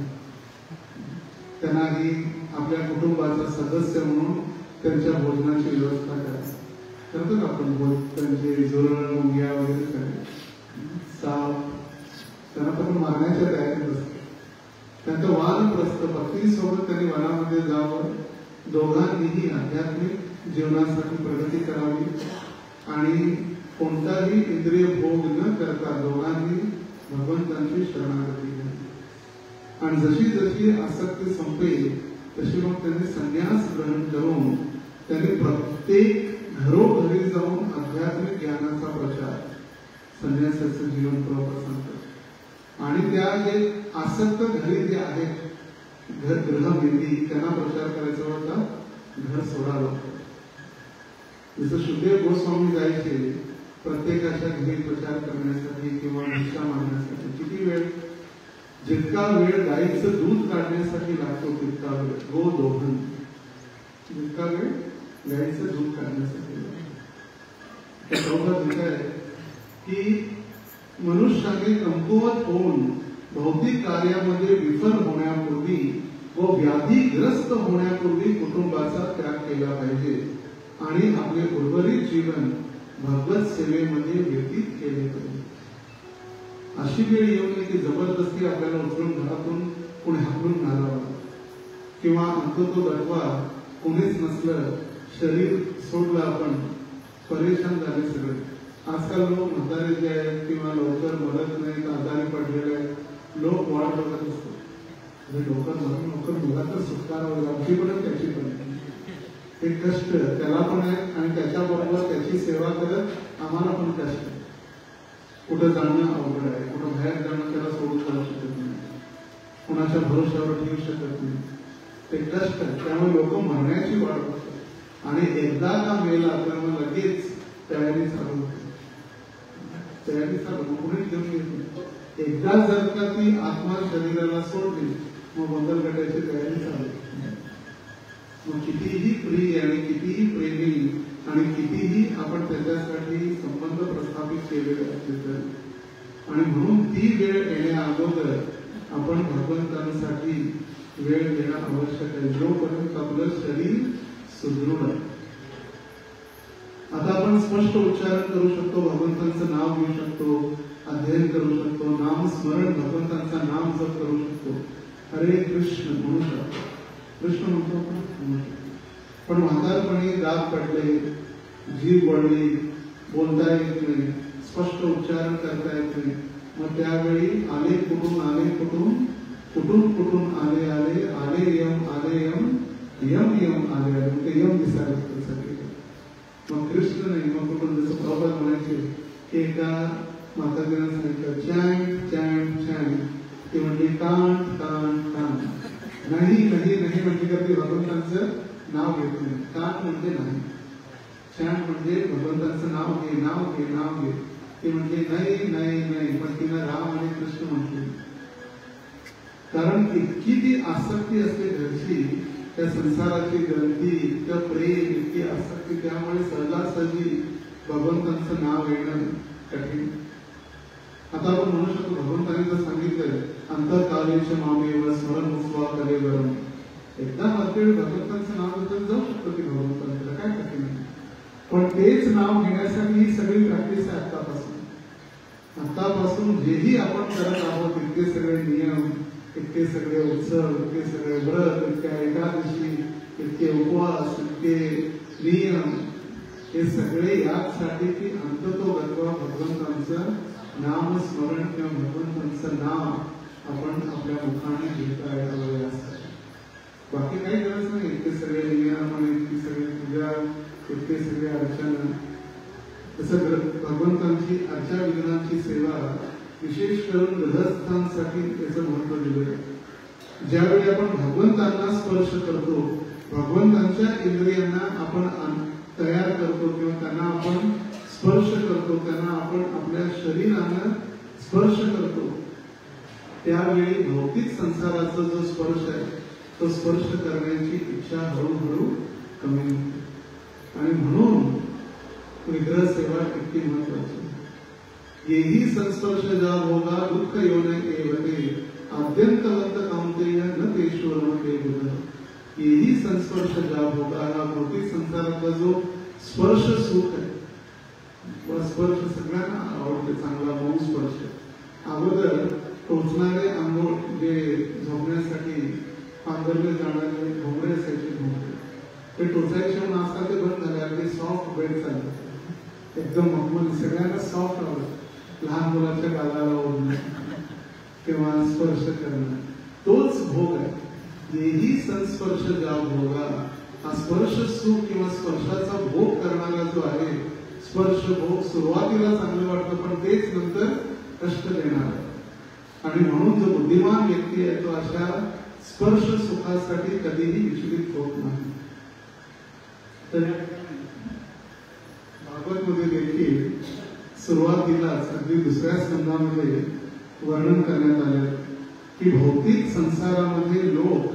त्यांनाही आपल्या कुटुंबाचा सदस्य म्हणून त्यांच्या भोजनाची व्यवस्था करा. करतो का आपण? त्यांचे झुरळ, मुंग्या वगैरे सगळे, साप, त्यांना पण मारण्याच्या तयारीत असते. त्यांचं वानप्रस्थ, पत्नीसोबत त्यांनी वनामध्ये जावं, दोघांनीही आध्यात्मिक जीवनासाठी प्रगती करावी आणि कोणताही इंद्रिय भोग न करता दोघांनी भगवंतांची शरणागती घ्यावी. आणि जशी जशी आसक्ती संपेल तशी मग त्यांनी संन्यास ग्रहण करून त्यांनी प्रत्येक घरोघरी जाऊन आध्यात्मिक ज्ञानाचा प्रचार, संन्यासाचं जीवन प्रॉपर सांगतात. आणि त्या जे आसक्त घरी जे आहेत गृहविधी, त्यांना प्रचार करायचा होता, घर सोडावं. जसं शुद्धदेव गोस्वामी जायचे प्रत्येकाच्या घरी प्रचार करण्यासाठी किंवा भिक्षा मागण्यासाठी. किती वेळ? जितका वेळ गाईचं दूध काढण्यासाठी लागतो तितका वेळ, गोदोहन, जितका वेळ गाईचं दूध काढण्यासाठी लागतो. की मनुष्याने कमकुवत होऊन भौतिक कार्यामध्ये विफल होण्यापूर्वी व व्याधीग्रस्त होण्यापूर्वी कुटुंबाचा त्याग केला पाहिजे आणि आपले उर्वरित जीवन भगवत सेवेमध्ये व्यतीत केले पाहिजे. अशी वेळ येऊ नये की जबरदस्ती आपल्याला उचलून घरातून कोणी हाकलून घालावा किंवा अंततो दटवा, कोणीच नसलं, शरीर सोडलं, आपण परेशान झाले सगळे. आजकाल लोक म्हातारे जे आहेत किंवा लवकर मदत नाहीत, आजारी पडलेले आहेत, लोक वाट बघत असतात. लवकर मला तर सुटकारा होईल, आमची पण त्याची पण हे कष्ट त्याला पण आहेत आणि त्याच्याबरोबर त्याची सेवा करत आम्हाला पण कष्ट. कुठं जाणं अवघड आहे, कुठं बाहेर जाणं त्याला सोडून जाऊ शकत नाही, कुणाच्या भरोश्यावर ठेवू शकत नाही, ते कष्ट. त्यामुळे लोक मरण्याची वाट बघतात. आणि एकदा का मेला तर मग लगेच तयारी चालू होते. तयारी चालू कोणी घेऊन येत. एकदा जर का ती आत्मा शरीराला सोडली मग बंधनगटाची तयारी चालू. मग कितीही प्रिय आणि कितीही प्रेमी आणि कितीही आपण त्याच्यासाठी संबंध प्रस्थापित केलेले असले तर, आणि म्हणून ती वेळ येण्या अगोदर आपण भगवंतांसाठी वेळ देणं आवश्यक आहे, जोपर्यंत आपलं शरीर सुदृढ आहे. आता आपण स्पष्ट उच्चारण करू शकतो, भगवंतांचं नाव घेऊ शकतो, अध्ययन करू शकतो, नामस्मरण भगवंतांचं नाम जप करू शकतो, हरे कृष्ण म्हणू शकतो. कृष्ण म्हणतो पण म्हातारपणी दात पडले, जीभ वळली, बोलता येत नाही, स्पष्ट उच्चारण करता येत नाही. मग त्यावेळी आले कुठून आले कुठून, कुठून कुठून आले आले, आले यम आले यम, यम यम आले आले, ते यम दिसायला सगळे. मग कृष्ण नाही, मग कुठून जसं प्रभात म्हणायचे की एका माताजीनं सांगितलं चॅन्ट चॅन्ट चॅन्ट, ते म्हणजे कांट कांट कांट. नाही नाही नाही म्हणजे का ते भगवंतांचं नाव घेत नाही. कांट म्हणजे नाही, चॅन्ट म्हणजे भगवंतांचं नाव घे नाव घे नाव घे. ते म्हणजे नाही नाही नाही, पण तिनं राम आणि कृष्ण म्हटले. कारण इतकी ती आसक्ती असते घरची, त्या संसाराची ग्रंथी, त्या प्रेम, इतकी आसक्ती, त्यामुळे सहजासहजी भगवंतांचं नाव येणं कठीण. आता आपण म्हणू शकतो भगवंतांनी जर सांगितलं अंतकालेच्या मामेव स्मरण मुक्वा करे वरम, एकदा मात्र भगवंतांचं नाव घेऊन जाऊ शकतो की भगवंतांचं काय कठीण नाही. पण तेच नाव घेण्यासाठी ही सगळी प्रॅक्टिस आहे आतापासून जेही आपण करत आहोत, इतके सगळे नियम, इतके सगळे उत्सव, इतके सगळे व्रत, इतक्या एकादशी, इतके उपवास, इतके नियम, हे सगळे यासाठी की अंततोगत्वा भगवंतांचं नाम स्मरण किंवा भगवंतांचं नाव आपण आपल्या मुखाने घेता यावं यासाठी. बाकी काही गरज नाही. इतके सगळे नियम आणि इतकी सगळी पूजा, इतके सगळे अर्चना. तसं भगवंतांची अर्चा विघ्नांची सेवा विशेष करून गृहस्थांसाठी त्याचं महत्व दिलं. ज्यावेळी आपण भगवंतांना स्पर्श करतो, भगवंतांच्या इंद्रियांना आपण तयार करतो किंवा त्यांना आपण स्पर्श करतो, त्यांना आपण आपल्या शरीरानं स्पर्श करतो, त्यावेळी भौतिक संसाराचा जो स्पर्श आहे तो स्पर्श करण्याची इच्छा हळूहळू कमी होते. आणि म्हणून विग्रह सेवा इतकी महत्वाची. येही संस्पर्श जा होगा दुःख योने एवते, आद्यंतवंत काउंतेय न तेश्वर ते बुध. येही संस्पर्श जा होगा, हा भौतिक संसारातला जो स्पर्श सुख आहे, स्पर्श सगळ्यांना आवडते, चांगला मऊ स्पर्श. अगोदर टोचणारे आंघोळ जे झोपण्यासाठी पांघरले जाणारे घोंगडे असायचे, घोंगडे ते टोचायचे म्हणून असतात, ते बंद झाले. अगदी सॉफ्ट बेड चालतात, एकदम मखमल, सगळ्यांना सॉफ्ट आवडत. लहान मुलाच्या गालाला ओढणं किंवा स्पर्श करणं, तोच भोग आहे. येही संस्पर्श जा भोगा, हा स्पर्श सुख किंवा स्पर्शाचा भोग करणारा जो आहे, स्पर्श भोग सुरुवातीला चांगलं वाटतं, पण तेच नंतर कष्ट देणार आहे. आणि म्हणून जो बुद्धिमान व्यक्ती आहे तो अशा स्पर्श सुखासाठी कधीही विचलित होत नाही. तर भागवत मध्ये देखील सुरुवातीलाच अगदी दुसऱ्या स्कंदामध्ये वर्णन करण्यात आले की भौतिक संसारामध्ये लोक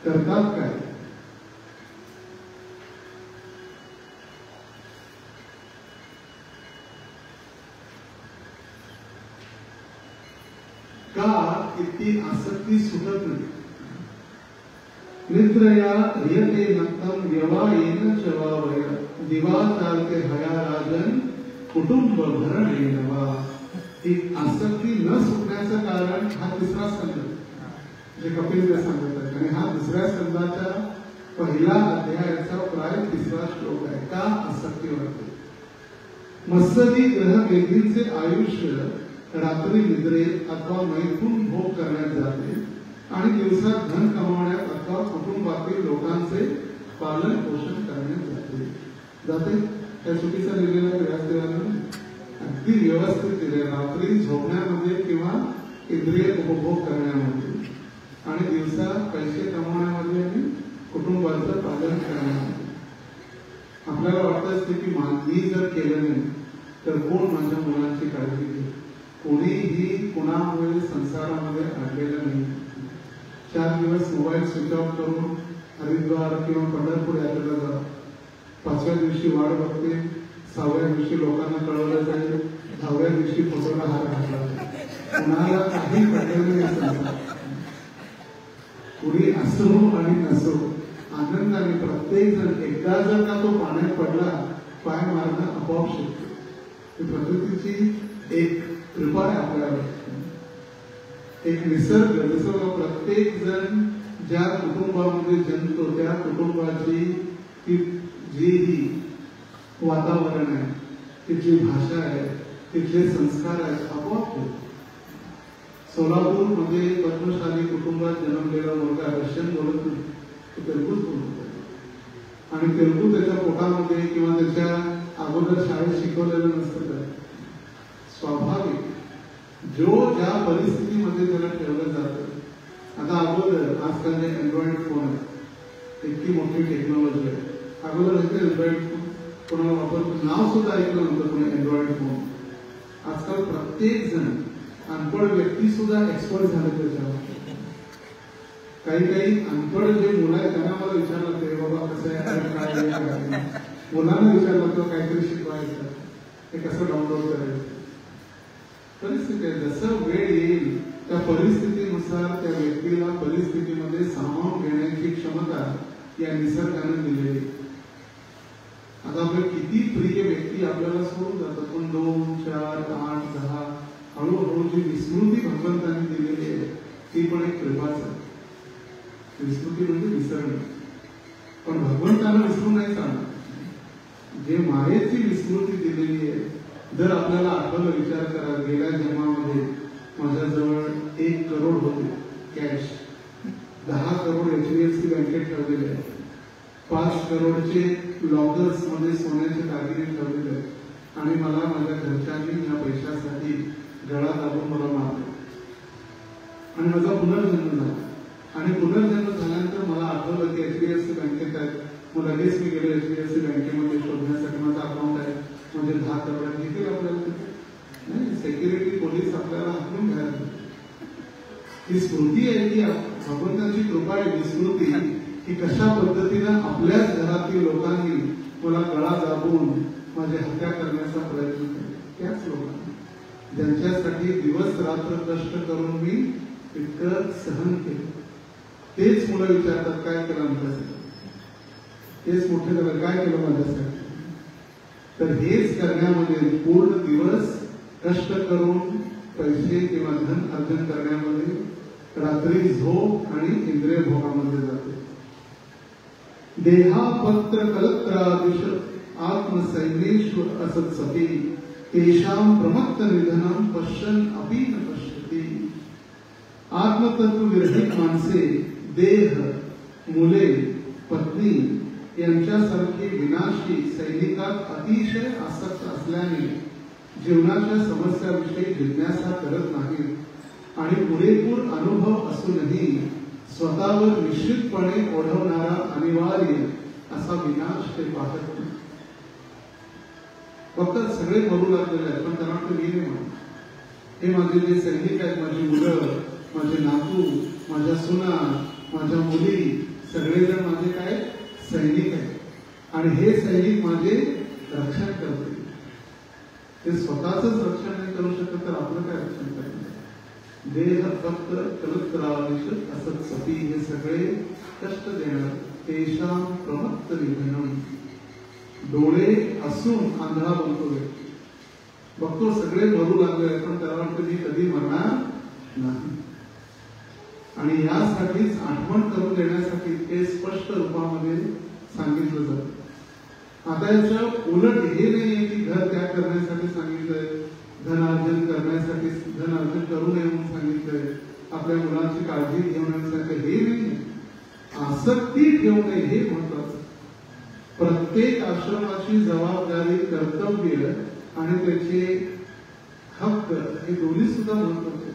करतात काय. का इतकी आसक्ती सुटत नाही. निद्रया रियते नक्तम व्यवायेन चवावय, दिवा चालते हया राजन कुटुंब भरणे नवा. ही आसक्ती न सुटण्याचं कारण हा तिसरा स्कंद जे कपिल देव सांगत आहेत, आणि हा दुसऱ्या स्कंदाच्या पहिला अध्यायाचा प्राय तिसरा श्लोक आहे. का आसक्ती वाटते. मत्सदी ग्रह वेधींचे आयुष्य रात्री निद्रेत अथवा मैथून भोग करण्यात जाते आणि दिवसात धन कमावण्यात अथवा कुटुंबातील लोकांचे पालन पोषण करण्यात जाते. त्या चुकीचा लिहिलेला व्यासदेवानं अगदी व्यवस्थित दिले. रात्री झोपण्यामध्ये किंवा इंद्रिय उपभोग करण्यामध्ये आणि दिवसा पैसे कमावण्यामध्ये आणि कुटुंबाचं पालन करण्यामध्ये. आपल्याला वाटत असते की मी जर केलं नाही तर कोण माझ्या मुलांची काळजी घेईल. कोणीही कोणामुळे संसारामध्ये अडलेलं नाही. 4 दिवस मोबाईल स्विच ऑफ करून हरिद्वार किंवा पंढरपूर यात्रेला जा. 5व्या दिवशी वाट बघते, 6व्या दिवशी लोकांना कळवलं जाईल, 10व्या दिवशी फोटोला हार घातला. कुणाला काही पडलेलं नाही. कुणी असो आणि नसो आनंदाने प्रत्येक जण एकदा जर का तो पाण्यात पडला पाय मारणं आपोआप शिकतो. ही प्रकृतीची एक कृपा आहे आपल्यावर, एक निसर्ग. जसं प्रत्येक जण ज्या कुटुंबामध्ये जन्मतो त्या कुटुंबाची जी ही वातावरण आहे, तिथली भाषा आहे, तिथले संस्कार आहेत, आपोआप होते. सोलापूरमध्ये पद्मशाली कुटुंबात जन्मलेला मुलगा रशियन बोलत नाही, तो तेलुगूच बोलतो. आणि तेलुगू त्याच्या पोटामध्ये किंवा त्याच्या अगोदर शाळेत शिकवलेलं नसतं. तर स्वाभाविक जो ज्या परिस्थितीमध्ये त्याला ठेवलं जातं. आता अगोदर आजकाल जे अँड्रॉइड फोन आहे, इतकी मोठी टेक्नॉलॉजी आहे. अगोदर अँड्रॉइड फोन कोणाला वापरतो नाव सुद्धा ऐकलं नव्हतं कोणी अँड्रॉइड फोन. आजकाल प्रत्येक जण अनपढ व्यक्ती सुद्धा एक्सपर्ट झाले त्याच्यावर. काही अनपढ जे मुलं आहेत त्यांना मला विचारलं ते बाबा कसं आहे, मुलांना विचारलं तर काहीतरी शिकवायचं, हे कसं डाउनलोड करायचं. परिस्थिती आहे, जसं वेळ येईल त्या परिस्थितीनुसार त्या व्यक्तीला परिस्थितीमध्ये सामावून घेण्याची क्षमता या निसर्गाने दिलेली. आता आपले किती प्रिय व्यक्ती आपल्याला सोडून जातात, पण 2, 4, 8, 10 हळूहळू जी विस्मृती भगवंतांनी दिलेली आहे ती पण एक कृपाच आहे. विस्मृती म्हणजे विसरणे, पण भगवंतांना विसरून नाही चालणार. जे मायेची विस्मृती दिलेली आहे, जर आपल्याला आठवलं, विचार करा, गेल्या जन्मामध्ये माझ्याजवळ 1 करोड होते कॅश, 10 करोड HDFC बँकेत ठेवलेले आहेत, 5 करोडचे लॉकर्स मध्ये सोन्याचे दागिने ठेवलेले आहेत, आणि मला माझ्या घरच्यांनी या पैशासाठी गळा दाबून मला मारलं आणि माझा पुनर्जन्म झाला. आणि पुनर्जन्म झाल्यानंतर मला आठवलं की HDFC बँकेत आहे. मग लगेच मी गेलो HDFC बँकेमध्ये शोधण्यासाठी. माझा अकाउंट आहे, म्हणजे 10 करोड घेतील आपल्याला नाही. सिक्युरिटी पोलीस आपल्याला हाकून घ्यायला. ही स्मृती आहे की भगवंतांची कृपा आहे. विस्मृती की कशा पद्धतीनं आपल्याच घरातील लोकांनी मला गळा दाबून माझ्या हत्या करण्याचा प्रयत्न केला. त्याच लोकांनी ज्यांच्यासाठी दिवस रात्र कष्ट करून मी इतकं सहन केलं. तेच मुलं विचारतात काय केलं आमच्यासाठी, तेच मोठे झालं काय केलं माझ्यासाठी. तर हेच करण्यामध्ये पूर्ण दिवस कष्ट करून पैसे किंवा धन अर्जन करण्यामध्ये रात्री झोप आणि इंद्रिय भोगामध्ये जाते. देहा पत्र कलत्रादिश आत्मसैन्येश्वर असत सती तेषां प्रमत्त निधनम पश्यन अपि न पश्यति. आत्मतत्व विरहित माणसे देह, मुले, पत्नी यांच्यासारखी विनाशी सैनिकात अतिशय आसक्त असल्याने जीवनाच्या समस्याविषयी जिज्ञासा करत नाहीत आणि पुरेपूर अनुभव असूनही स्वतःवर निश्चितपणे ओढवणारा अनिवार्य असा विनाश ते पाहत नाही. फक्त सगळे मरू लागलेले आहेत, पण त्यांना वाटतं मी नाही म्हणून. हे माझे जे सैनिक आहेत, माझी मुलं, माझे नातू, माझ्या सुना, माझ्या मुली, सगळेजण माझे काय सैनिक आहेत. आणि हे सैनिक माझे रक्षण करते. ते स्वतःच रक्षण नाही करू शकत तर आपलं काय रक्षण करणार. देह फक्त कलत्रादिश असत सती. हे सगळे कष्ट देणार. तेषां प्रमत्त निधनम. डोळे असून आंधळा बनतो व्यक्ती. बघतो सगळे मरू लागले पण त्याला वाटतं मी कधी मरणार नाही. आणि यासाठीच आठवण करून देण्यासाठी ते स्पष्ट रूपामध्ये सांगितलं जातं. आता याचं उलट हे नाहीये की घर त्याग करण्यासाठी सांगितलंय, धनार्जन करण्यासाठी, धनार्जन करू नये म्हणून सांगितलंय, आपल्या मुलांची काळजी घेऊ नये सांगितलं. हे नाही, आसक्ती ठेवू नये हे महत्वाचं. प्रत्येक आश्रमाची जबाबदारी, कर्तव्य आणि त्याचे हक्क हे दोन्ही सुद्धा महत्वाचे.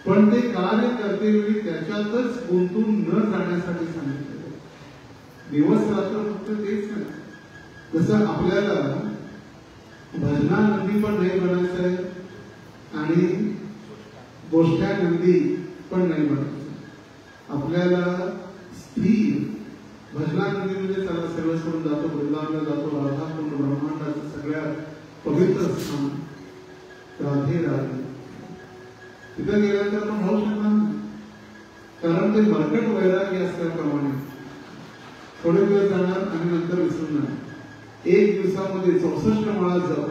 पण ते कार्य करतेवेळी त्याच्यातच गुंतून न जाण्यासाठी सांगितलं. दिवस रात्र फक्त तेच नाही. जसं आपल्याला भजनानंदी पण नाही बनायचं आहे आणि गोष्ठानंदी पण नाही बनायचं. आपल्याला स्थिर भजनानंदी म्हणजे त्याला सर्व सोडून जातो, वृंदावनला जातो, राधाकुंड ब्रह्मांडाचं सगळ्यात पवित्र स्थान राधे राधे. तिथं गेल्यानंतर पण राहू शकणार नाही, कारण ते मरकट वैराग्य असल्याप्रमाणे थोडे दिवस जाणार आणि नंतर विसरून जाणार. एक दिवसामध्ये 64 माळा जाऊ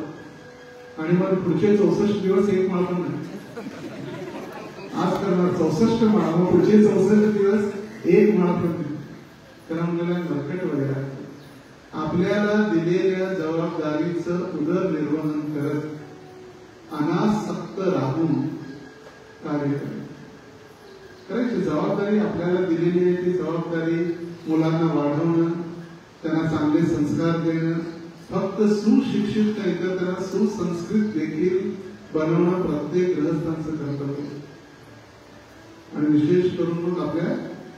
आणि मग पुढचे 64 दिवस एक माळ पण नाही. आज करणार 64 माळा, मग पुढचे 64 दिवस एक माळ पण नाही. कारण मरकट वैराग्य आपल्याला दिलेल्या जबाबदारीचं उदरनिर्वहन करत अनासक्त राहून कार्य करायची. जबाबदारी आपल्याला दिलेली आहे, ती जबाबदारी मुलांना वाढवणं, त्यांना चांगले संस्कार देणं, फक्त सुशिक्षित नाही तर त्यांना सुसंस्कृत देखील बनवणं प्रत्येक गृहस्थांचं कर्तव्य. आणि विशेष करून मग आपल्या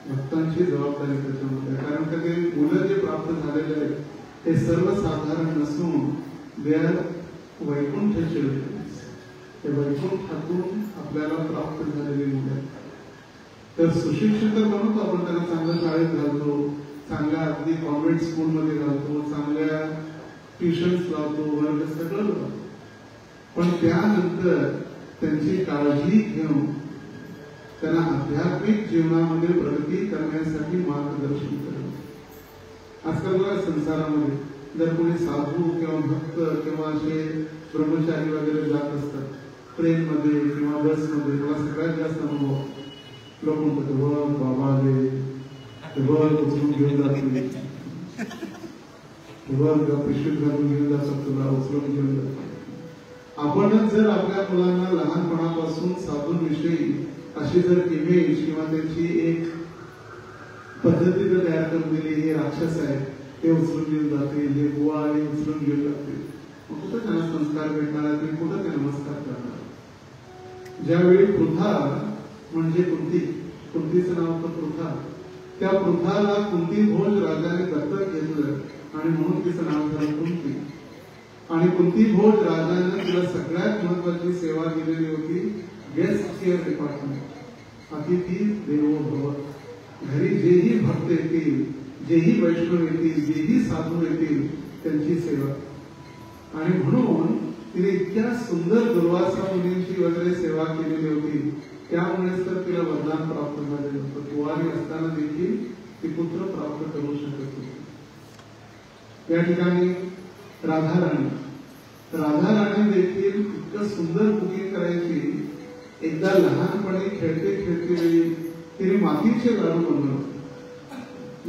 भक्तांची जबाबदारी त्याच्यामध्ये, कारण का ते मुलं जे प्राप्त झालेले आहेत ते सर्वसाधारण नसून दे आर वैकुंठ चिल्ड्रन. ते वैकुंठातून आपल्याला प्राप्त झालेली मुलं. तर सुशिक्षित बनवतो आपण, त्यांना चांगल्या शाळेत घालतो, चांगल्या अगदी कॉन्व्हेंट स्कूलमध्ये घालतो, चांगल्या ट्युशन्स लावतो, वर्ग सगळं लावतो. पण त्यानंतर त्यांची काळजी घेऊन त्यांना आध्यात्मिक जीवनामध्ये प्रगती करण्यासाठी मार्गदर्शन करणं. आजकाल बघा संसारामध्ये जर कोणी साधू किंवा भक्त किंवा असे ब्रह्मचारी वगैरे जात असतात ट्रेनमध्ये किंवा बसमध्ये, मला सगळ्यात जास्त अनुभव लोक म्हणतात बघ बाबा आले, बघ उचलून घेऊन जाते, बघ पिशवीत घालून घेऊन जातात, तुला उचलून घेऊन जातात. आपणच जर आपल्या मुलांना लहानपणापासून साधूंविषयी अशी जर इमेज किंवा त्यांची एक पद्धती जर तयार करून दिली, हे राक्षस आहे, ते उचलून घेऊन जाते, हे बुवा आहे उचलून घेऊन जाते, मग कुठं त्यांना संस्कार भेटणार आहे, ते कुठं ते नमस्कार करणार. ज्यावेळी पृथा म्हणजे कुंतीचं नाव होतं पृथा, त्या पृथाला कुंती भोज राजाने दत्तक घेतलं आणि म्हणून तिचं नाव झालं कुंती. आणि कुंती भोज राजाने तिला सगळ्यात महत्वाची सेवा दिलेली होती गेस्ट केअर डिपार्टमेंट. अतिथी देवो भव. घरी जेही भक्त येतील, जेही वैष्णव येतील, जेही साधू येतील, त्यांची सेवा. आणि म्हणून तिने इतक्या सुंदर दुर्वासा मुनींची वगैरे सेवा केलेली होती. त्यामुळेच तर तिला वरदान प्राप्त झालेलं होतं. कुवारी असताना देखील ती पुत्र प्राप्त करू शकत होती. या ठिकाणी राधाराणी देखील इतकं सुंदर कुकिंग करायची. एकदा लहानपणी खेळते वेळी तिने मातीचे लाडू बनवले.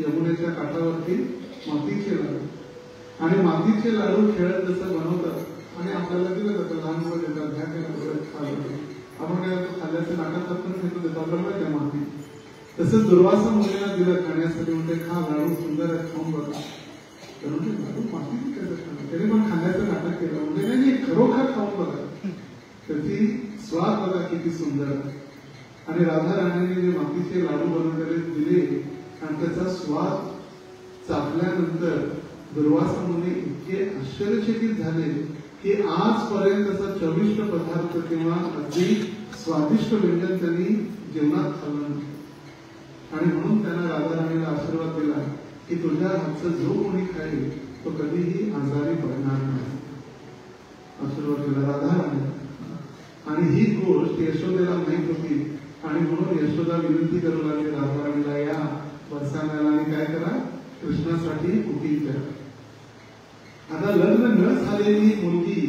यमुनेच्या काठावरती मातीचे लाडू, आणि मातीचे लाडू खेळत जसं बनवतात आणि आपल्याला दिलं जातं लहानपणी देतात, घ्या खाल्लं, आपण काय खाल्ल्याचं नाकात पण फेकून देतो आपल्याला त्या माती. तसंच दुर्वासा मुलीला दिलं खाण्यासाठी, म्हणजे खा लाडू सुंदर आहे, खाऊन बघा. तर म्हणजे लाडू माती कसं खाणं, त्याने पण खाण्याचं नाटक केलं. म्हणजे नाही खरोखर खाऊन बघा, त्याची स्वाद बघा किती सुंदर. आणि राधाराणीने जे मातीचे लाडू बनवलेले दिले आणि त्याचा स्वाद चाखल्यानंतर दुर्वासा मुनी इतके आश्चर्यचकित झाले की आजपर्यंत असा चविष्ट पदार्थ किंवा अगदी स्वादिष्ट व्यंजन त्यांनी जेवणात खाल्लं. आणि म्हणून त्यांना राधाराणीला आशीर्वाद दिला की तुझ्या हातचं जो कोणी खाईल तो कधीही आजारी पडणार नाही. आशीर्वाद दिला राधाराणी. आणि ही गोष्ट यशोदेला माहित होती आणि म्हणून यशोदा विनंती करू लागली राधाराणीला, या बरसाण्याला आणि काय करा, कृष्णासाठी कुकिंग करा. आता लग्न न झालेली मुलगी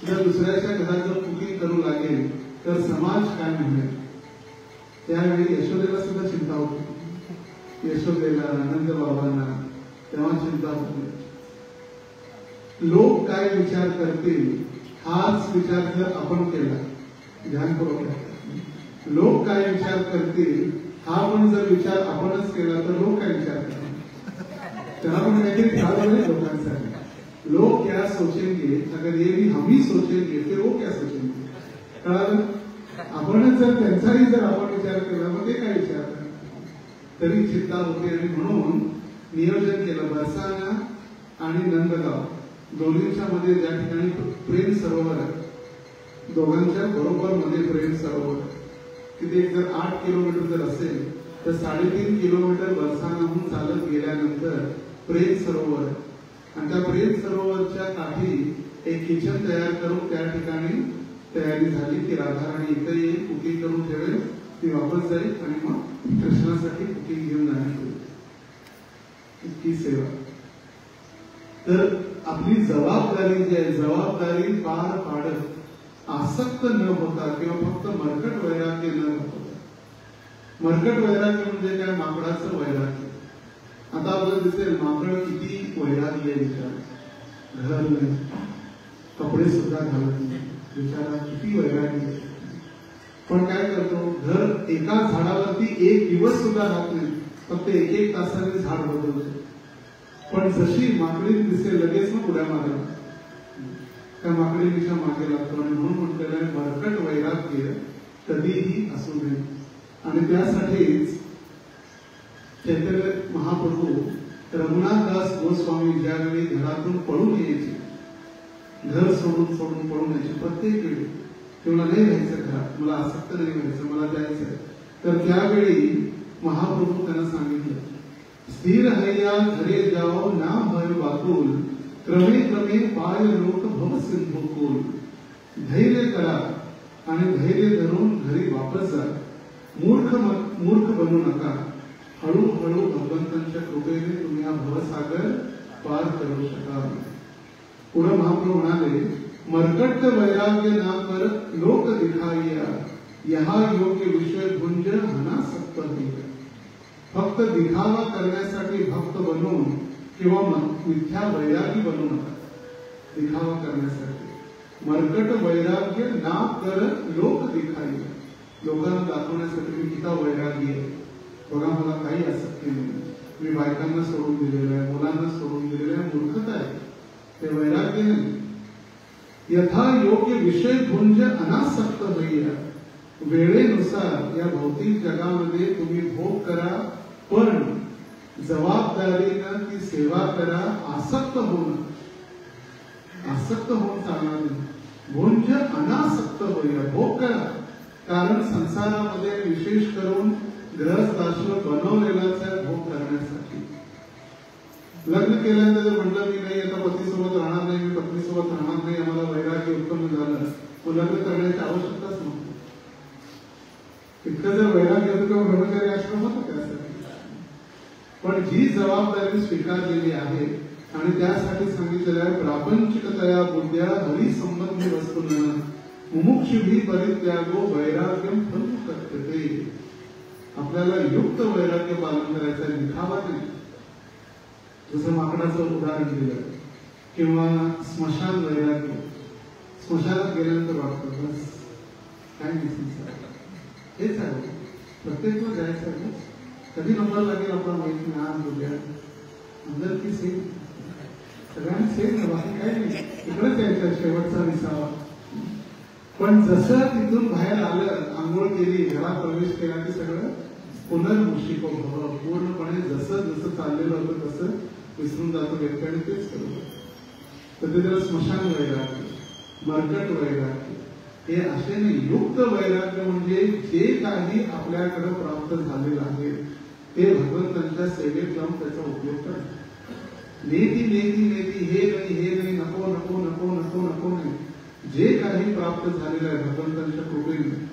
जर दुसऱ्याच्या घरात जर कुकिंग करू लागेल तर समाज काय म्हणेल. त्यावेळी यशोदेला सुद्धा चिंता होती. यशोदेला, नंद बाबांना तेव्हा चिंता होती. लोक काय विचार करतील हाच विचार जर आपण केला, ध्यानपूर्वक, लोक काय विचार करतील हा पण जर विचार आपणच केला तर लोक काय विचार करतील, त्यांना पण काहीतरी ख्याल आहे लोकांसाठी. लोग क्या सोचेंगे, अगर ये भी हम ही सोचेंगे फिर वो क्या सोचेंगे. कारण आपणच जर त्यांचाही जर आपण विचार केला मग ते काय विचार करणार, तरी चिंता होते. आणि म्हणून नियोजन केलं. बरसाना आणि नंदगाव दोन्हीच्या मध्ये ज्या ठिकाणी प्रेम सरोवर आहे, दोघांच्या बरोबर मध्ये प्रेम सरोवर तिथे जर 8 किलोमीटर जर असेल तर 3.5 किलोमीटर बरसानाहून चालत गेल्यानंतर प्रेम सरोवर आहे. आणि त्या प्रेम सरोवरच्या काठी एक किचन तयार करून त्या ठिकाणी तयारी झाली की राधाराणी इथे येईल, कुकिंग करून ठेवेल, ती वापस जाईल आणि मग कृष्णासाठी कुकिंग घेऊन जाण्यात इतकी सेवा. तर आपली जबाबदारी जी आहे, जबाबदारी पार पाडत आसक्त न होता किंवा फक्त मरकट वैराग्य न होता. मरकट वैराग्य म्हणजे काय? माकडाचं वैराग्य. आता आपल्याला दिसेल माकड किती वैराग्य आहे, विचार घर नाही, कपडे सुद्धा घालत नाही, विचारा किती वैराग्य. पण काय करतो, घर एका झाडावरती 1 दिवस सुद्धा राहत नाही, फक्त 1-1 तासाने झाड बदलतो. पण जशी माकडी दिसेल लगेच मग उड्या मारला, त्या माकडीच्या मागे लागतो. आणि म्हणून म्हटलेलं आहे मरकट वैराग्य कधीही असू नये. आणि त्यासाठीच चैतन्य महाप्रभू रघुनाथदास गोस्वामी ज्यावेळी घरातून पळून यायचे, घर सोडून पळून यायचे प्रत्येक वेळी, की मला नाही राहायचं घरात, मला आसक्त नाही व्हायचं, मला जायचं. तर त्यावेळी महाप्रभू त्यांना सांगितलं, स्थिर हैया घरे जाओ ना भय वाकुल, क्रमे क्रमे पाय लोक भव सिंधुकुल. धैर्य करा आणि धैर्य धरून घरी वापस जा. मूर्ख बनू नका. हळूहळू भगवंतांच्या कृपेने तुम्ही हा भवसागर पार करू शकाल. पुढे महाप्रभू म्हणाले, मरकट वैराग्य ना कर लोक दिखाइया, यहा योग्य विषय भुंज अनासक्त होईल. फक्त दिखावा करण्यासाठी भक्त बनून किंवा मिथ्या वैरागी बनू नका. दिखावा करण्यासाठी मरकट वैराग्य ना कर लोक दिखाइया, लोकांना दाखवण्यासाठी मी किती वैरागी आहे, बघा मला काही आसक्ती नाही, मी बायकांना सोडून दिलेलं आहे, मुलांना सोडून दिलेलं आहे, मूर्खता आहे, ते वैराग्य नाही. यथा योग्य विषय भुंज अनासक्त होईया. वेळेनुसार या भौतिक जगामध्ये तुम्ही भोग करा, पण जबाबदारीनं ती सेवा करा, आसक्त होऊन चालणार नाही. भुंज अनासक्त होईया, भोग करा. कारण संसारामध्ये विशेष करून गृहस्थाश्रम बनवलेलाच आहे भोग करण्यासाठी. लग्न केल्यानंतर जर म्हटलं मी नाही आता पतीसोबत राहणार नाही, मी पत्नीसोबत राहणार नाही, आम्हाला वैराग्य उत्पन्न झालं, मग लग्न करण्याची आवश्यकताच नव्हती. इतकं जर वैराग्य होतं किंवा ब्रह्मचारी आश्रम होतं त्यासाठी. पण जी जबाबदारी स्वीकारलेली आहे आणि त्यासाठी सांगितलेलं आहे, प्रापंचिकतया बुद्ध्या हरिसंबंधी वस्तूंना मुमुक्षुभी परित्यागो वैराग्यम फलमुक्तते. आपल्याला युक्त वैराग्य पालन करायचं आहे, दिखावा नाही. जसं माकडाचं उदाहरण दिलं, किंवा स्मशान वैराग्य. स्मशानात गेल्यानंतर वाटतं बस काय नाही संसार, हेच आहे, प्रत्येक जायचं आहे. कधी नंबर लागेल आपला माहिती नाही, आज बोलूया अंदर की सेम, सगळ्यांनी सेम ना, बाकी काय नाही, इकडेच यायचं शेवटचा विसावा. पण जसं तिथून बाहेर आलं, आंघोळ केली, घरात प्रवेश केला की सगळं पुनर्मुषिको भव, पूर्णपणे जसं जसं चाललेलं होतं तसं विसरून जातो व्यक्ती आणि तेच करतो. तर ते त्याला स्मशान वैराग्य, मरकट वैराग्य हे असे नाही. युक्त वैराग्य म्हणजे जे काही आपल्याकडे प्राप्त झालेलं आहे ते भगवंतांच्या सेवेत जाऊन त्याचा उपयोग करा. नेती नेती नेती हे नाही, नको नको नको नको नको नाही. जे काही प्राप्त झालेलं आहे भगवंतांच्या कृपेने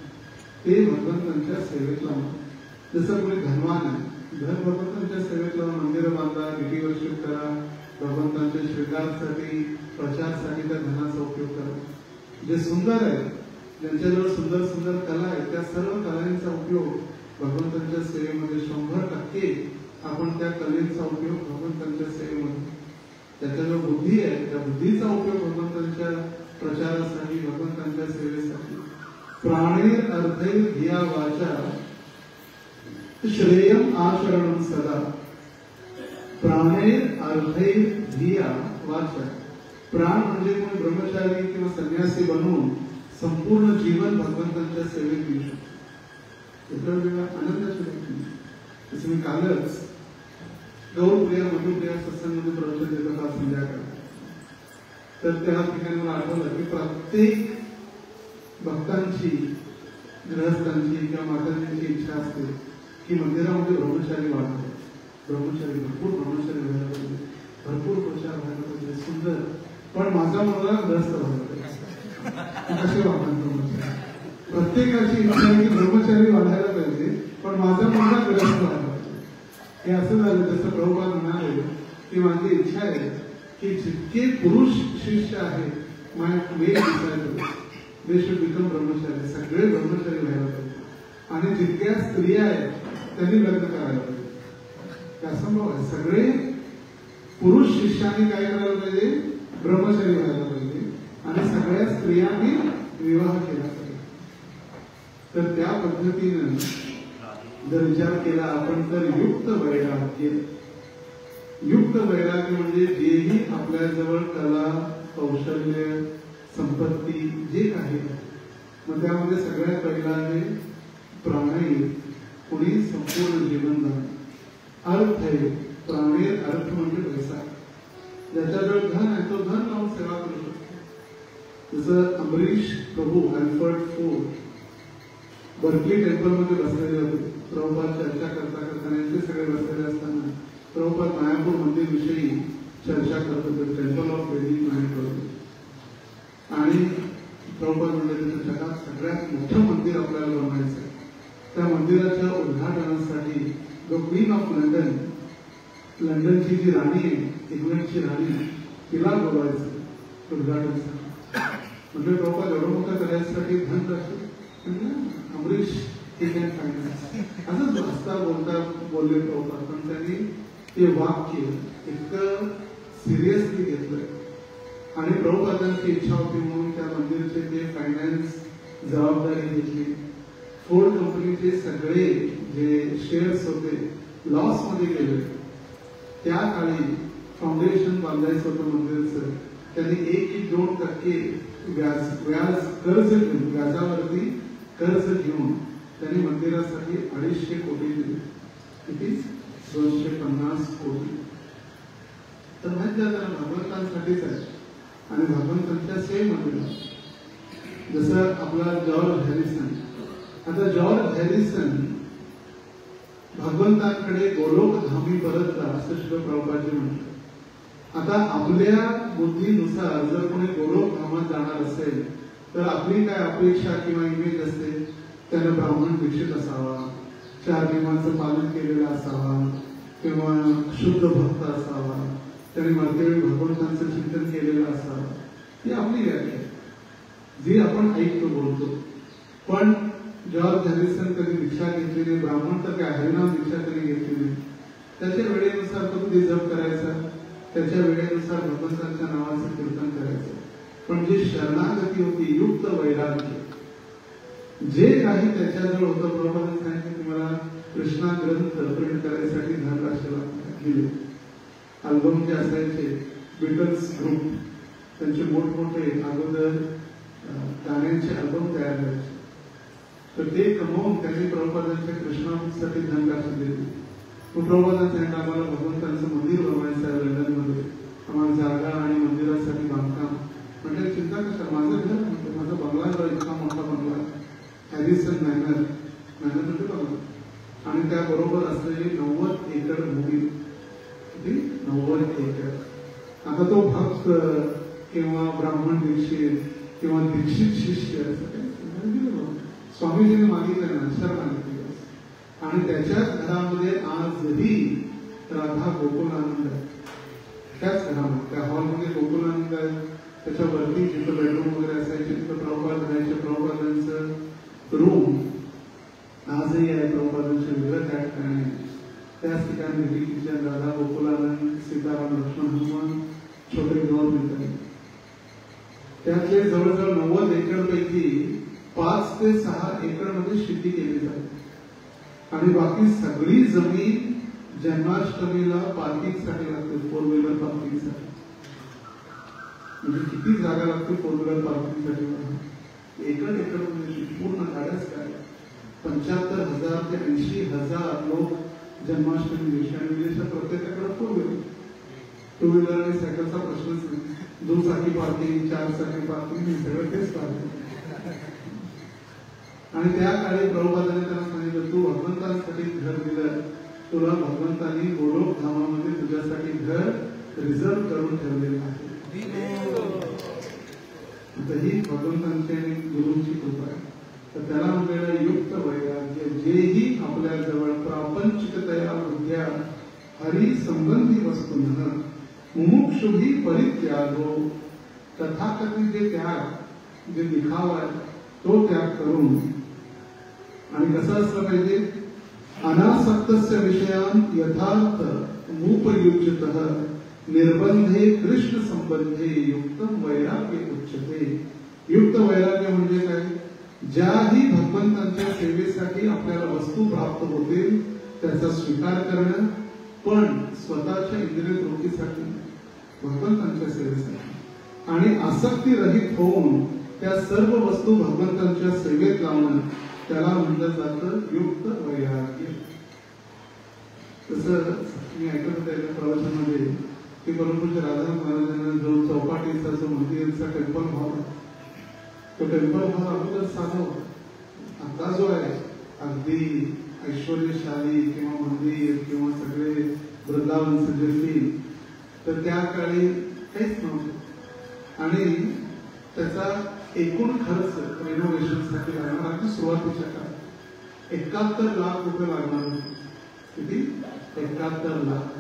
ते भगवंतांच्या सेवेत लावून. जसं कोणी धनवान आहे, धन भगवंतांच्या सेवेत लावून मंदिरं बांधा, रीती वर्षिप करा, भगवंतांच्या श्रीगारसाठी प्रचारसाठी त्या धनाचा उपयोग करा. जे सुंदर आहे, ज्यांच्याजवळ सुंदर सुंदर कला आहे, त्या सर्व कलांचा उपयोग भगवंतांच्या सेवेमध्ये 100% आपण त्या कलेचा उपयोग भगवंतांच्या सेवेमध्ये. त्याच्याजवळ बुद्धी आहे, त्या बुद्धीचा उपयोग भगवंतांच्या प्रचारासाठी, भगवंतांच्या सेवेसाठी. प्राणेर अर्थैर धिया वाचा श्रेयम आचरणम सदा. प्राणेर अर्थैर धिया वाचा. प्राण म्हणजे कोणी ब्रह्मचारी किंवा संन्यासी बनवून संपूर्ण जीवन भगवंतांच्या सेवेत देऊ शकतो. आनंदाची व्यक्ती. जसं मी कालच गौरप्रिया मधुप्रिया सत्संगमध्ये प्रवचन देत होता संध्याकाळ. तर त्या ठिकाणी मला आठवलं की प्रत्येक भक्तांची, गृहस्थांची किंवा माताजींची इच्छा असते की मंदिरामध्ये ब्रह्मचारी वाढावे, ब्रह्मचारी भरपूर ब्रह्मचारी व्हायला पाहिजे, भरपूर प्रचार व्हायला पाहिजे, सुंदर. पण माझा मुलगा ग्रस्त व्हायला पाहिजे. कसे वागतात ब्रह्मचारी? प्रत्येकाची इच्छा आहे की ब्रह्मचारी वाढायला पाहिजे, पण माझा मुलगा ग्रस्त व्हायला पाहिजे. हे असं झालं जसं प्रभुपाद म्हणाले की माझी इच्छा आहे की जितके पुरुष शिष्य आहेत my male disciple they should become brahmachari, सगळे ब्रह्मचारी व्हायला पाहिजे. आणि जितक्या स्त्रिया आहेत त्यांनी लग्न करायला पाहिजे. हे असंभव आहे. सगळे पुरुष शिष्यांनी काय करायला पाहिजे? ब्रह्मचारी व्हायला पाहिजे. आणि सगळ्या स्त्रियांनी विवाह केला पाहिजे. तर त्या पद्धतीनं जर विचार केला आपण तर युक्त वैराग्य, युक्त वैराग्य म्हणजे जेही आपल्याजवळ कला, कौशल्य, संपत्ती जे काही, मग त्यामध्ये सगळ्यात पहिला आहे प्राणायाम, पुढे संपूर्ण जीवनदान. अर्थ आहे प्राणायाम, अर्थ म्हणजे पैसा. ज्याच्याजवळ धन आहे तो धन लावून सेवा करू शकतो. जसं अमरीश प्रभू अल्फ्रेड फोर्ड बर्कली टेम्पल मध्ये बसलेले होते. प्रभुपाद चर्चा करता करताना ते सगळे बसलेले असताना प्रभुपाद मायापूर मंदिर विषयी चर्चा करत होते, टेम्पल ऑफ वेदिक मायापूर. आणि प्रभुपाद म्हणजे जगात सगळ्यात मोठं मंदिर आपल्याला बनवायचं आहे. त्या मंदिराच्या उद्घाटनासाठी द क्वीन ऑफ लंडन, लंडनची जी राणी आहे, इंग्लंडची राणी, तिला बोलवायचं उद्घाटनासाठी. म्हणजे प्रभुपाद एवढं मोठं करायसाठी धन करतो. अमरीश असंच हसता बोलता बोलले प्रभुपाद, पण त्यांनी ते वाक्य इतकं सिरियसली घेतलंय. आणि प्रभुपादांची इच्छा होती म्हणून त्या मंदिराचे ते फायनान्स जबाबदारी घेतली. फोर्ड कंपनीचे सगळे जे शेअर्स होते लॉस मध्ये गेले. त्या काळी फाउंडेशन बांधायचं होतं मंदिराचं. त्यांनी 1-2% व्याज कर्ज घेऊन, व्याजावरती कर्ज घेऊन त्यांनी मंदिरासाठी 250 कोटी दिले. किती? 250 कोटी. तर म्हणजे भगवंतांसाठीच आहे. आणि भगवंतांच्या सेम मंदिर, जसं आपला जॉर्ज हॅरिसन. आता जॉर्ज हॅरिसन भगवंतांकडे गोलोकधामी परतला असं श्री प्रभुपादजी म्हणतात. आता आपल्या बुद्धीनुसार जर कोणी गोलोकधामात जाणार असेल तर आपली काय अपेक्षा किंवा इमेज असते? त्यानं ब्राह्मण दीक्षित असावा, 4 नियमांचं पालन केलेलं असावा, किंवा शुद्ध भक्त असावा, त्याने मर्त्यवेळी भगवंतांचं चिंतन केलेलं असावं. ही आपली व्याख्या आहे जी आपण ऐकतो, बोलतो. पण जॉर्ज हॅरिसन कधी दीक्षा घेतली नाही. ब्राह्मण तर काय हरिनाम दीक्षा कधी घेतली नाही. त्याच्या वेळेनुसार तो रिझर्व करायचा, त्याच्या वेळेनुसार भगवंतांच्या नावाचं कीर्तन करायचं. पण जी शरणागती होती, युक्त वैराग्य, जे काही त्याच्याजवळ होतं, प्रभुपादांनी सांगितलं की मला कृष्णा ग्रंथ प्रिंट करायसाठी धनराशीला दिले. अल्बम जे असायचे, बीटल्स ग्रुप त्यांचे मोठमोठे अगोदर गाण्यांचे अल्बम तयार करायचे. तर ते कमवून त्यांनी प्रभुपादांच्या कृष्णासाठी धनराशी दिली. प्रभुपादांनी सांगितलं आम्हाला भगवंतांचं मंदिर बनवायचं आहे लंडनमध्ये, आम्हाला जागा आणि मंदिरासाठी बांधकाम. म्हणजे चिंता कशा, माझं घर म्हणतो, माझा बंगला इतका मोठा बंगला, हॅरिसन मॅनर म्हणजे बघा. आणि त्याबरोबर असलेली 90 एकर भूमी, 90 एकर. आता तो भक्त किंवा ब्राह्मण दीक्षित किंवा दीक्षित शिष्य असं काही स्वामीजीने मागितलं ना, शरण मागितली. आणि त्याच्याच घरामध्ये आजही राधा गोकुलानंद आहे. त्याच घरामध्ये, त्या हॉलमध्ये गोकुलानंद आहे. त्याच्यावरती जिथं बेडरूम वगैरे असायचे तिथं प्रभुपाद राहायचे. प्रभुपादांचं रूम आजही आहे. प्रभुपादांचे विविध त्या ठिकाणी आहे. त्याच ठिकाणी किचन, राधा गोकुलानंद, सीताराम, लक्ष्मण, हनुमान, छोटे गौर मिळतात. त्यातले जवळजवळ 90 एकर पैकी 5 ते 6 एकर मध्ये शेती केली जाते. आणि बाकी सगळी जमीन जन्माष्टमीला पार्किंगसाठी लागते, 4 व्हीलर पार्किंगसाठी. म्हणजे किती जागा लागते 4 व्हीलर पार्किंगसाठी? एकर म्हणजे पूर्ण गाड्याच काय 75,000 ते 80,000 लोक जन्माष्टमी दिवशी, आणि विदेशात प्रत्येकाकडे 4 व्हीलर, 2 व्हीलर आणि सायकलचा प्रश्नच नाही. 2 चाकी पार्किंग, 4 चाकी पार्किंग, हे सगळं तेच पार्किंग. आणि त्या काळी प्रभुपादाने त्यांना सांगितलं, तू भगवंतांसाठी घर दिलं, तुला भगवंतांनी गोलोक धामामध्ये तुझ्यासाठी घर रिझर्व करून ठेवलेलं आहे. आता ही भगवंतांची आणि गुरुंची कृपा आहे. तर त्याला म्हटलेलं युक्त वैराग्य, जेही आपल्या जवळ प्रापंचिकतया विद्या हरी संबंधी वस्तूंना मुमुक्षुही परित्यागो, तथाकथित जे त्याग, जे दिखावा आहे तो त्याग करून, आणि कसं असलं पाहिजे, अनासक्तस्य विषयान यथार्थ मुपयुज्यतः निर्बंधे कृष्ण संबंधे युक्तम वैराग्य उच्यते. युक्त वैराग्य म्हणजे काय? ज्याही भगवंतांच्या सेवेसाठी आपल्याला वस्तू प्राप्त होतील त्याचा स्वीकार करणं, पण स्वतःच्या इंद्रिय तृप्तीसाठी, भगवंतांच्या सेवेसाठी, आणि आसक्ती रहित होऊन त्या सर्व वस्तू भगवंतांच्या सेवेत लावणं, त्याला म्हटलं जातं युक्त वैराग्य. तसं मी ऐकत होते प्रवचनामध्ये की परमपूज्य राधानाथ महाराजांना जो चौपाटीचा जो मंदिरचा टेम्पल हॉल, तो टेम्पल हॉल अगोदर साधा होता. आता जो आहे अगदी ऐश्वर्यशाली किंवा मंदिर किंवा सगळे वृंदावन सजवली, तर त्या काळी काहीच नव्हतं. आणि त्याचा एकूण खर्च रेनोव्हेशनसाठी लागणार अगदी सुरुवातीच्या काळात 71 लाख रुपये लागणार होते. किती? 71 लाख.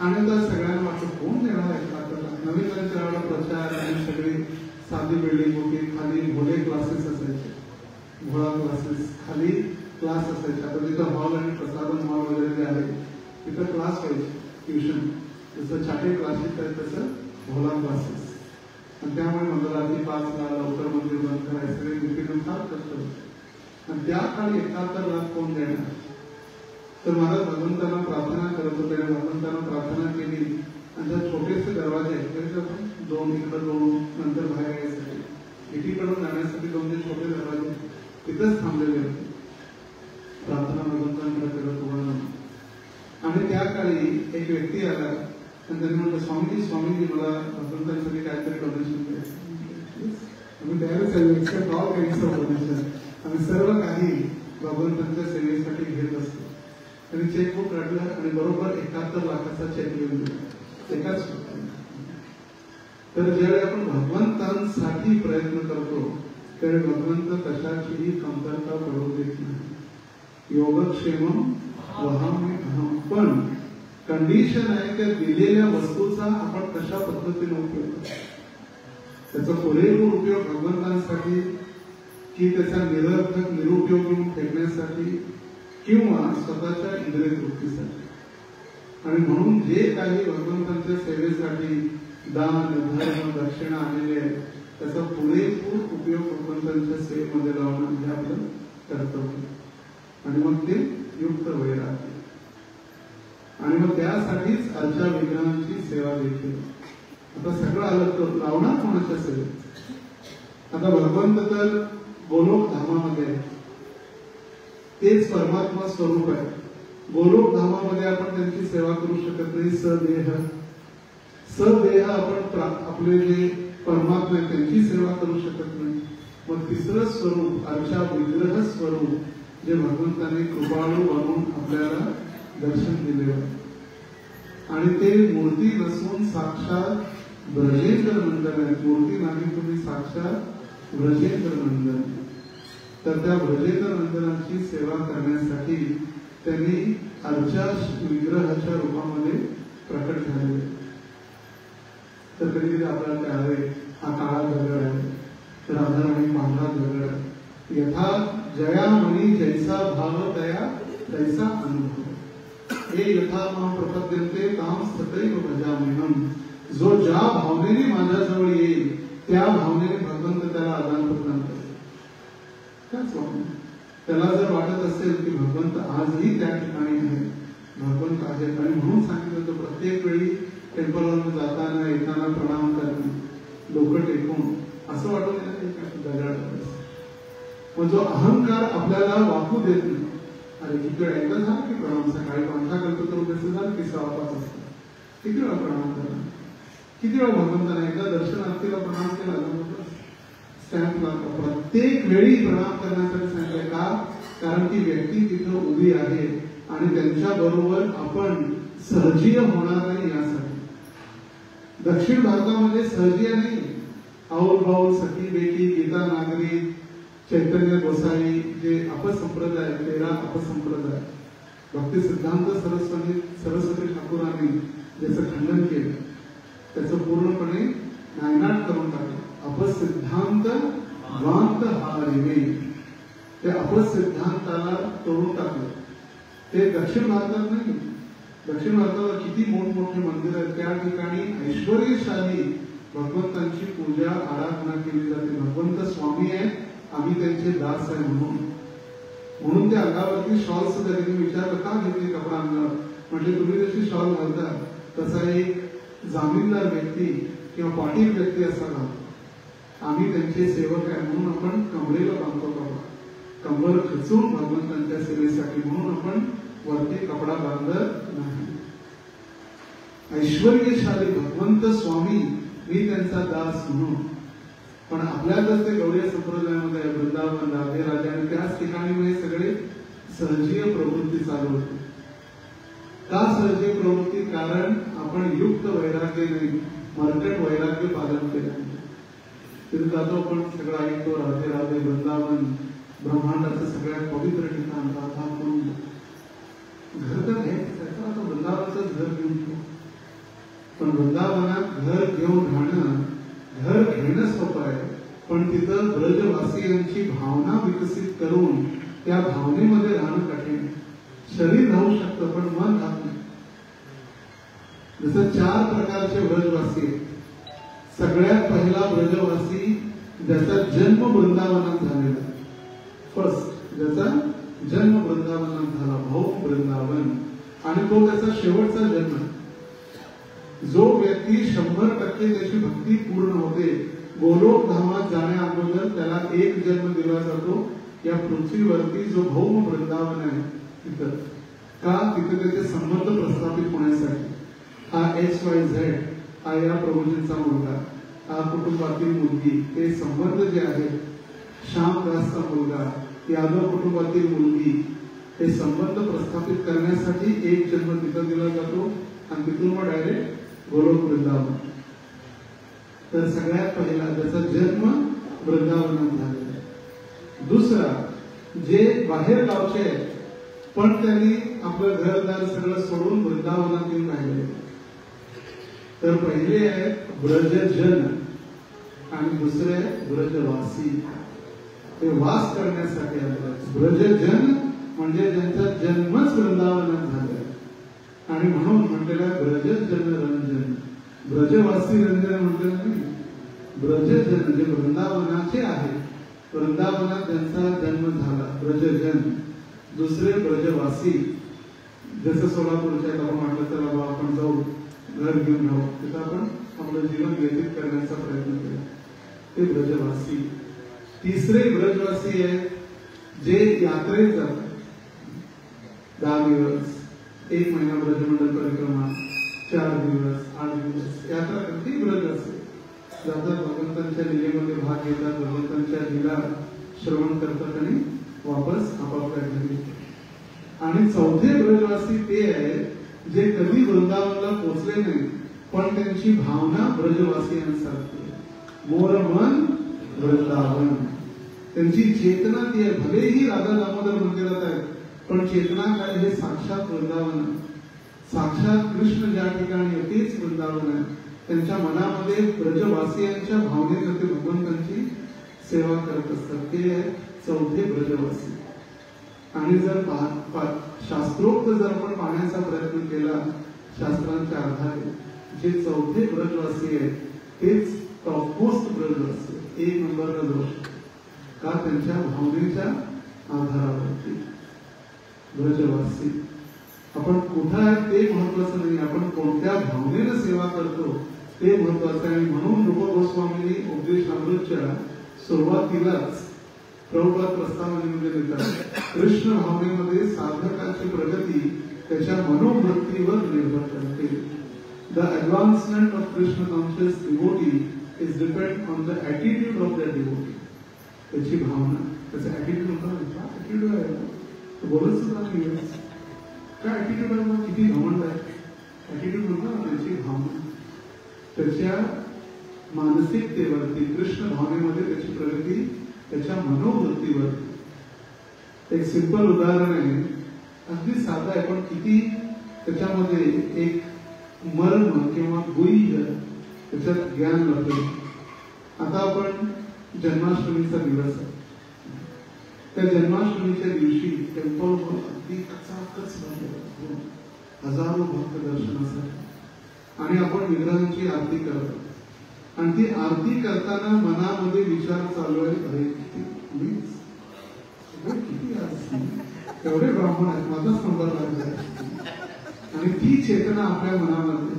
आणि आता सगळ्यांना वाटतं कोण देणार 71 लाख? नवीन त्यावेळेला प्रचार आणि सगळी साधी बिल्डिंग होती, खाली भोले क्लासेस असायचे, भोळा क्लासेस, खाली क्लास असायचे. आता तिथं हॉल आणि प्रसाधन हॉल वगैरे जे आहे तिथं क्लास व्हायचे, ट्युशन, जसं छाटे क्लासेस आहे तसं भोला क्लासेस. आणि त्यामुळे मंगळारती 5 ला लवकर मंदिर बंद करायचं, सगळे गोष्टी फार कष्ट होते. आणि त्या काळी 71 लाख कोण देणार? तर मला भगवंतांना प्रार्थना करत होते, भगवंतांना प्रार्थना केली, आणि त्या छोटेसे दरवाजे आहेत, 2 इकडं 2 नंतर बाहेर यायसाठी, एकीकडून जाण्यासाठी 2 छोटे दरवाजे तिथंच थांबलेले होते. प्रार्थना भगवंतांकडे करत उभारला. आणि त्या काळी एक व्यक्ती आला आणि त्यांनी म्हटलं, स्वामीजी मला भगवंतांसाठी काहीतरी डोनेशन द्यायचं. आम्ही तयारच आहे, except all kinds of donation. आम्ही सर्व काही भगवंतांच्या सेवेसाठी घेत असतो. त्यांनी चेकबुक काढलं आणि बरोबर 71 लाखाचा चेक लिहून दिला एकाच. तर ज्यावेळी आपण भगवंतांसाठी प्रयत्न करतो त्यावेळी भगवंत कशाचीही कमतरता पडू देत नाही. योगक्षेम वहामी अहम. पण कंडिशन आहे त्या दिलेल्या वस्तूचा आपण कशा पद्धतीने उपयोग करतो, त्याचा पुरेपूर उपयोग भगवंतांसाठी की त्याचा निरर्थक निरुपयोग म्हणून फेकण्यासाठी किंवा स्वतःच्या इंद्रिय तृप्तीसाठी. आणि म्हणून जे काही भगवंतांच्या सेवेसाठी दान धर्म दक्षिणा आलेले आहे त्याचा पुरेपूर उपयोग भगवंतांच्या सेवेमध्ये लावणं म्हणजे आपलं कर्तव्य. आणि मग ते युक्त वैराग्य. आणि मग त्यासाठीच अर्चा विग्रहांची सेवा देखील. आता सगळं आलं तर लावणार कोणाच्या सेवेत? आता भगवंत तर गोलोक धामामध्ये आहे, तेच परमात्मा स्वरूप आहे. गोलोक धामामध्ये आपण त्यांची सेवा करू शकत नाही. सदेह आपण आपले जे परमात्मा आहे त्यांची सेवा करू शकत नाही. मग तिसरं स्वरूप अर्चा विग्रह स्वरूप जे भगवंताने कृपाळू बनवून आपल्याला दर्शन दिले आहे, आणि ते मूर्ती नसून साक्षात ब्रजेंद्र नंदन आहे. मूर्ती नाही, तुम्ही साक्षात ब्रजेंद्र नंदन. तर त्या ब्रजेंद्र नंदनाची सेवा करण्यासाठी त्यांनी अर्चा विग्रहाच्या रूपामध्ये प्रकट झाले. तर कधी आपल्याला काय आहे, हा काळा दगड आहे, राधाराणी पांढरा दगड आहे. यथा जयामणी जैसा भाव तया तैसा अनुभव. हे यथा माम प्रपद्यन्ते ताम सदैव भजाम्यहम्. जो ज्या भावनेने माझ्याजवळ येईल त्या भावनेने भगवंत त्याला आदान प्रदान करतो. त्याच भावने त्याला जर वाटत असेल की भगवंत आजही त्या ठिकाणी आहे, भगवंत आहे, आणि म्हणून सांगितलं होतं प्रत्येक वेळी टेम्पलवर जाताना येताना प्रणाम करणं, डोकं टेकून, असं वाटून दगड. मग जो अहंकार आपल्याला वाकू देत नाही, अरे किती वेळा एकदा झालं की प्रणाम, सकाळी 5 कल्पतरू झालं की 6-5 वाजता किती वेळा प्रणाम करा, किती वेळा भगवंतांना एकदा दर्शनार्थीला प्रणाम केला स्टॅम्प लागला. प्रत्येक वेळी प्रणाम करण्यासाठी सांगितलंय का? कारण ती व्यक्ती तिथं उभी आहे आणि त्यांच्या बरोबर आपण सहजीय होणार नाही यासाठी. दक्षिण भारतामध्ये सहजीय नाही, आऊल बाऊल सखी बेटी गीता नागरी चैतन्य गोसाई जे अपसंप्रदाय 13 अपसंप्रदाय भक्ती सिद्धांत सरस्वती ठाकूरांनी ज्याचं खंडन केलं त्याचं पूर्णपणे नायनाट करून टाकलं. अपसिद्धांत वांत हारिणे, ते अपसिद्धांताला तोडून टाकलं. ते दक्षिण भारतात नाही, दक्षिण भारताला किती मोठमोठे मंदिर आहेत, त्या ठिकाणी ऐश्वर्यशाली भगवंतांची पूजा आराधना केली जाते. भगवंत स्वामी आहे, आम्ही त्यांचे दास आहे म्हणून ते अंगावरती शॉल सुद्धा त्यांनी विचारलं का घेतली कपडा अंगावर, म्हणजे तुम्ही जशी शॉल घालता तसा एक जामीनदार व्यक्ती किंवा पाटील व्यक्ती असा घालतो, आम्ही त्यांचे सेवक आहे म्हणून आपण कमरेला बांधतो कपडा, कंबर खचून भगवंतांच्या सेवेसाठी म्हणून आपण वरती कपडा बांधत नाही. ऐश्वर्यशाली भगवंत स्वामी मी त्यांचा दास म्हणून. पण आपल्यातच ते गौडीय संप्रदायामध्ये वृंदावन राधे राजा आणि त्याच ठिकाणी सगळे सहजीय प्रवृत्ती चालू होती. का सहजीय प्रवृत्ती? कारण आपण युक्त वैराग्य नाही, मर्कट वैराग्य पालन केलं. तिथे जातो आपण सगळं ऐकतो, राधे राधे वृंदावन ब्रह्मांडाचं सगळ्यात पवित्र ठिकाण राधा कुंड. घर तर घ्यायचं आता वृंदावनाचंच घर घेऊन ठेवू, पण वृंदावनात घर घेऊन राहणं, घर घेणं सोपं आहे, पण तिथं ब्रजवासियांची भावना विकसित करून त्या भावनेमध्ये राहणं कठीण. शरीर राहू शकतं पण मन राहत नाही. जसं 4 प्रकारचे ब्रजवासी आहेत. सगळ्यात पहिला ब्रजवासी ज्याचा जन्म वृंदावनात झालेला, फर्स्ट ज्याचा जन्म वृंदावनात झाला, भौम वृंदावन, आणि तो त्याचा शेवटचा जन्म. जो व्यक्ती 100% त्याची भक्ती पूर्ण होते, गोलोक धामात जाण्या अगोदर त्याला एक जन्म दिला जातो या पृथ्वीवरती जो भौम वृंदावन आहे तिथं. का? तिथे त्याचे संबंध प्रस्थापित होण्यासाठी. हा XYZ हा या प्रभूजींचा मुलगा, हा कुटुंबातील मुलगी, ते संबंध जे आहेत, श्यामदासचा मुलगा, यादव कुटुंबातील मुलगी, हे संबंध प्रस्थापित करण्यासाठी एक जन्म तिथं दिला जातो आणि तिथून मग डायरेक्ट गोलोक वृंदावन. तर सगळ्यात पहिला ज्याचा जन्म वृंदावनात झालेला. दुसरा जे बाहेर गावचे आहेत पण त्यांनी आपलं घरदार सगळं सोडून वृंदावनात येऊन राहिले. तर पहिले आहेत ब्रजजन आणि दुसरे ब्रजवासी, ते वास करण्यासाठी आले. ब्रजजन म्हणजे ज्यांचा जन्मच वृंदावनात झाला आणि म्हणून म्हटलेलं आहे ब्रजजन रंजन. ब्रजवासी रंजन म्हटलेलं नाही, ब्रजजन जे वृंदावनाचे आहे, वृंदावनात ज्यांचा जन्म झाला ब्रजजन. दुसरे ब्रजवासी, जसं सोलापूरच्या आपण म्हटलं तर बाबा आपण जाऊ घर घेऊन राहू, तिथं आपण आपलं जीवन व्यतीत करण्याचा प्रयत्न केला, ते ब्रजवासी. तिसरे ब्रजवासी आहेत जे यात्रेत जातात, 10 दिवस, 1 महिना ब्रजमंडल परिक्रमा, 4 दिवस, 8 दिवस यात्रा करते ब्रजवासी. जातात, भगवंतांच्या लीलेमध्ये भाग घेतात, भगवंतांच्या लीला श्रवण करतात आणि वापस आपापल्या घरी. आणि चौथे ब्रजवासी ते आहेत जे कधी वृंदावनला पोहोचले नाही पण त्यांची भावना ब्रजवासियांसारखी, मोर मन वृंदावन. त्यांची चेतना ती आहे. भलेही राधा दामोदर मंदिरात आहे पण चेतना काय? हे साक्षात वृंदावन, साक्षात कृष्ण ज्या ठिकाणी तेच वृंदावन आहे. त्यांच्या मनामध्ये ब्रजवासियांच्या भावनेने ते भगवंतांची सेवा करत असतात. ते आहे चौथे ब्रजवासी. आणि जर शास्त्रोक्त जर आपण पाहण्याचा प्रयत्न केला शास्त्रांच्या आधारे, जे चौथे ब्रजवासी आहेत तेच टॉपमोस्ट ब्रजवासी, 1 नंबरला दोष. का? त्यांच्या भावनेच्या आधारावरती ब्रजवासी. आपण कुठं आहे ते महत्वाचं नाही, आपण कोणत्या भावनेनं सेवा करतो ते महत्वाचं आहे. म्हणून रूप गोस्वामींनी उपदेशामृतच्या सुरुवातीलाच प्रभुपाद प्रस्तावनेमध्ये देतात, कृष्ण भावनेमध्ये साधकाची प्रगती त्याच्या मनोवृत्तीवर निर्भर करते. The advancement of Krishna conscious devotee is depend on the attitude of that devotee. त्याची भावना, त्याचा ॲटिट्यूड होता. ॲटिट्यूड आहे तो बोलत सुद्धा नाही. काय ॲटिट्यूड आहे मग? किती घमंड आहे. ॲटिट्यूड होता त्याची भावना, त्याच्या मानसिकतेवरती, कृष्ण भावनेमध्ये त्याची प्रगती त्याच्या मनोवृत्तीवर. एक सिंपल उदाहरण आहे, अगदी साधा आहे पण किती त्याच्यामध्ये एक मर्म किंवा गुह्य त्याच्यात ज्ञान लपले. आता आपण जन्माष्टमीचा दिवस आहे. त्या जन्माष्टमीच्या दिवशी टेम्पल अगदी कचाकच भरलेलं, हजारो भक्त दर्शनासाठी, आणि आपण विग्रहांची आरती करतो. आणि ती आरती करताना मनामध्ये विचार चालू आहे, अरे किती एवढे ब्राह्मण आहेत, माझाच नंबर लागला. आणि ती चेतना आपल्या मनामध्ये.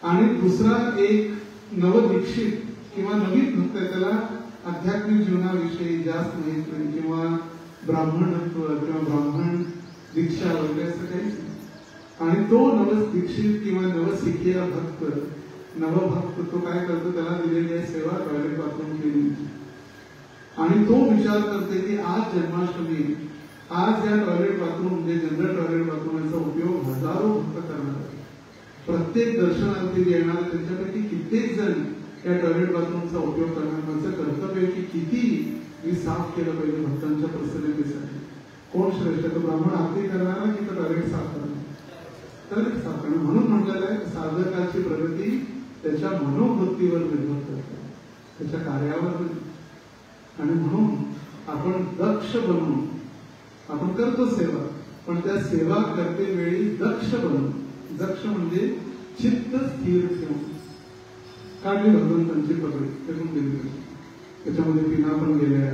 आणि दुसरा एक नवदीक्षित किंवा नवीन भक्त, त्याला आध्यात्मिक जीवनाविषयी जास्त माहित नाही किंवा ब्राह्मणत्व किंवा ब्राह्मण दीक्षा वगैरे असं काहीच नाही. आणि तो नवदीक्षित किंवा नवशिखिया भक्त, नवभक्त, तो काय करतो, त्याला दिलेली आहे सेवा, टॉयलेट बाथरूम केली. आणि तो विचार करते की आज जन्माष्टमी, आज या टॉयलेट बाथरूम म्हणजे जनरल टॉयलेट बाथरूमचा उपयोग हजारो भक्त करणार आहे. प्रत्येक दर्शनार्थी येणार त्यांच्यापैकी कित्येक जण या टॉयलेट बाथरूमचा उपयोग करणार. माझं कर्तव्य की किती मी साफ केलं पाहिजे भक्तांच्या प्रसन्नतेसाठी. कोण श्रेष्ठ, तो ब्राह्मण आरती करणारा की तो टॉयलेट साफ करणार? टॉयलेट साफ करणं. म्हणून म्हटलेलं आहे साधकाची प्रगती त्याच्या मनोवृत्तीवर निर्भर करते, त्याच्या कार्यावर. आणि म्हणून आपण दक्ष बनून, आपण करतो सेवा, पण त्या सेवा करते वेळी दक्ष बनून. दक्ष म्हणजे चित्त स्थिर ठेवून. काढली भगवंतांची पगडी फेकून दिली, त्याच्यामध्ये पिना पण गेल्या,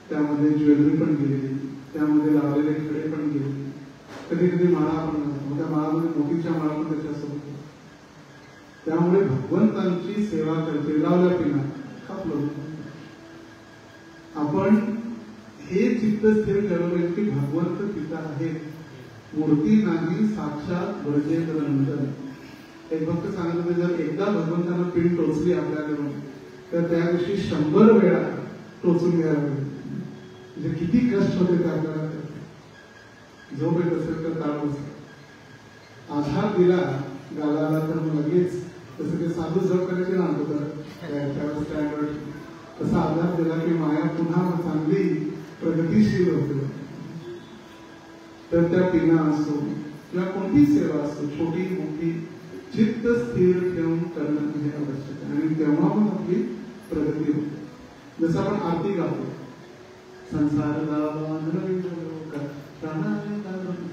त्यामध्ये ज्वेलरी पण गेली, त्यामध्ये लावलेले खडे पण गेले, कधी कधी माळा पण, त्या माळामध्ये मोठीच्या माळा पण त्याच्यासोबत. त्यामुळे भगवंतांची सेवा करते, लावल्या पिना कापलं. आपण हे चित्त स्थिर ठरवले की भगवंत पिता आहेत, मूर्ती नाही, साक्षात ब्रजेंद्र नंदन. एक भक्त सांगत होते, जर एकदा भगवंतांना पिन टोचली आपल्याकडून तर त्या दिवशी 100 वेळा टोचून घ्यायला पाहिजे. म्हणजे किती कष्ट होते ते आपल्याला. झोप येत असेल तर ताळ बसला, आधार दिला गालाला तर मग लगेच, तसं ते साधू जप करायचे ना स्टँडवर, तसा आधार दिला की माया पुन्हा चांगली प्रगतीशील होते. तर त्या पिना असो किंवा कोणती सेवा असो, छोटी मोठी, चित्त स्थिर ठेवून करणं हे आवश्यक आहे. आणि तेव्हा पण आपली प्रगती होते. जसं आपण आरती गातो, संसार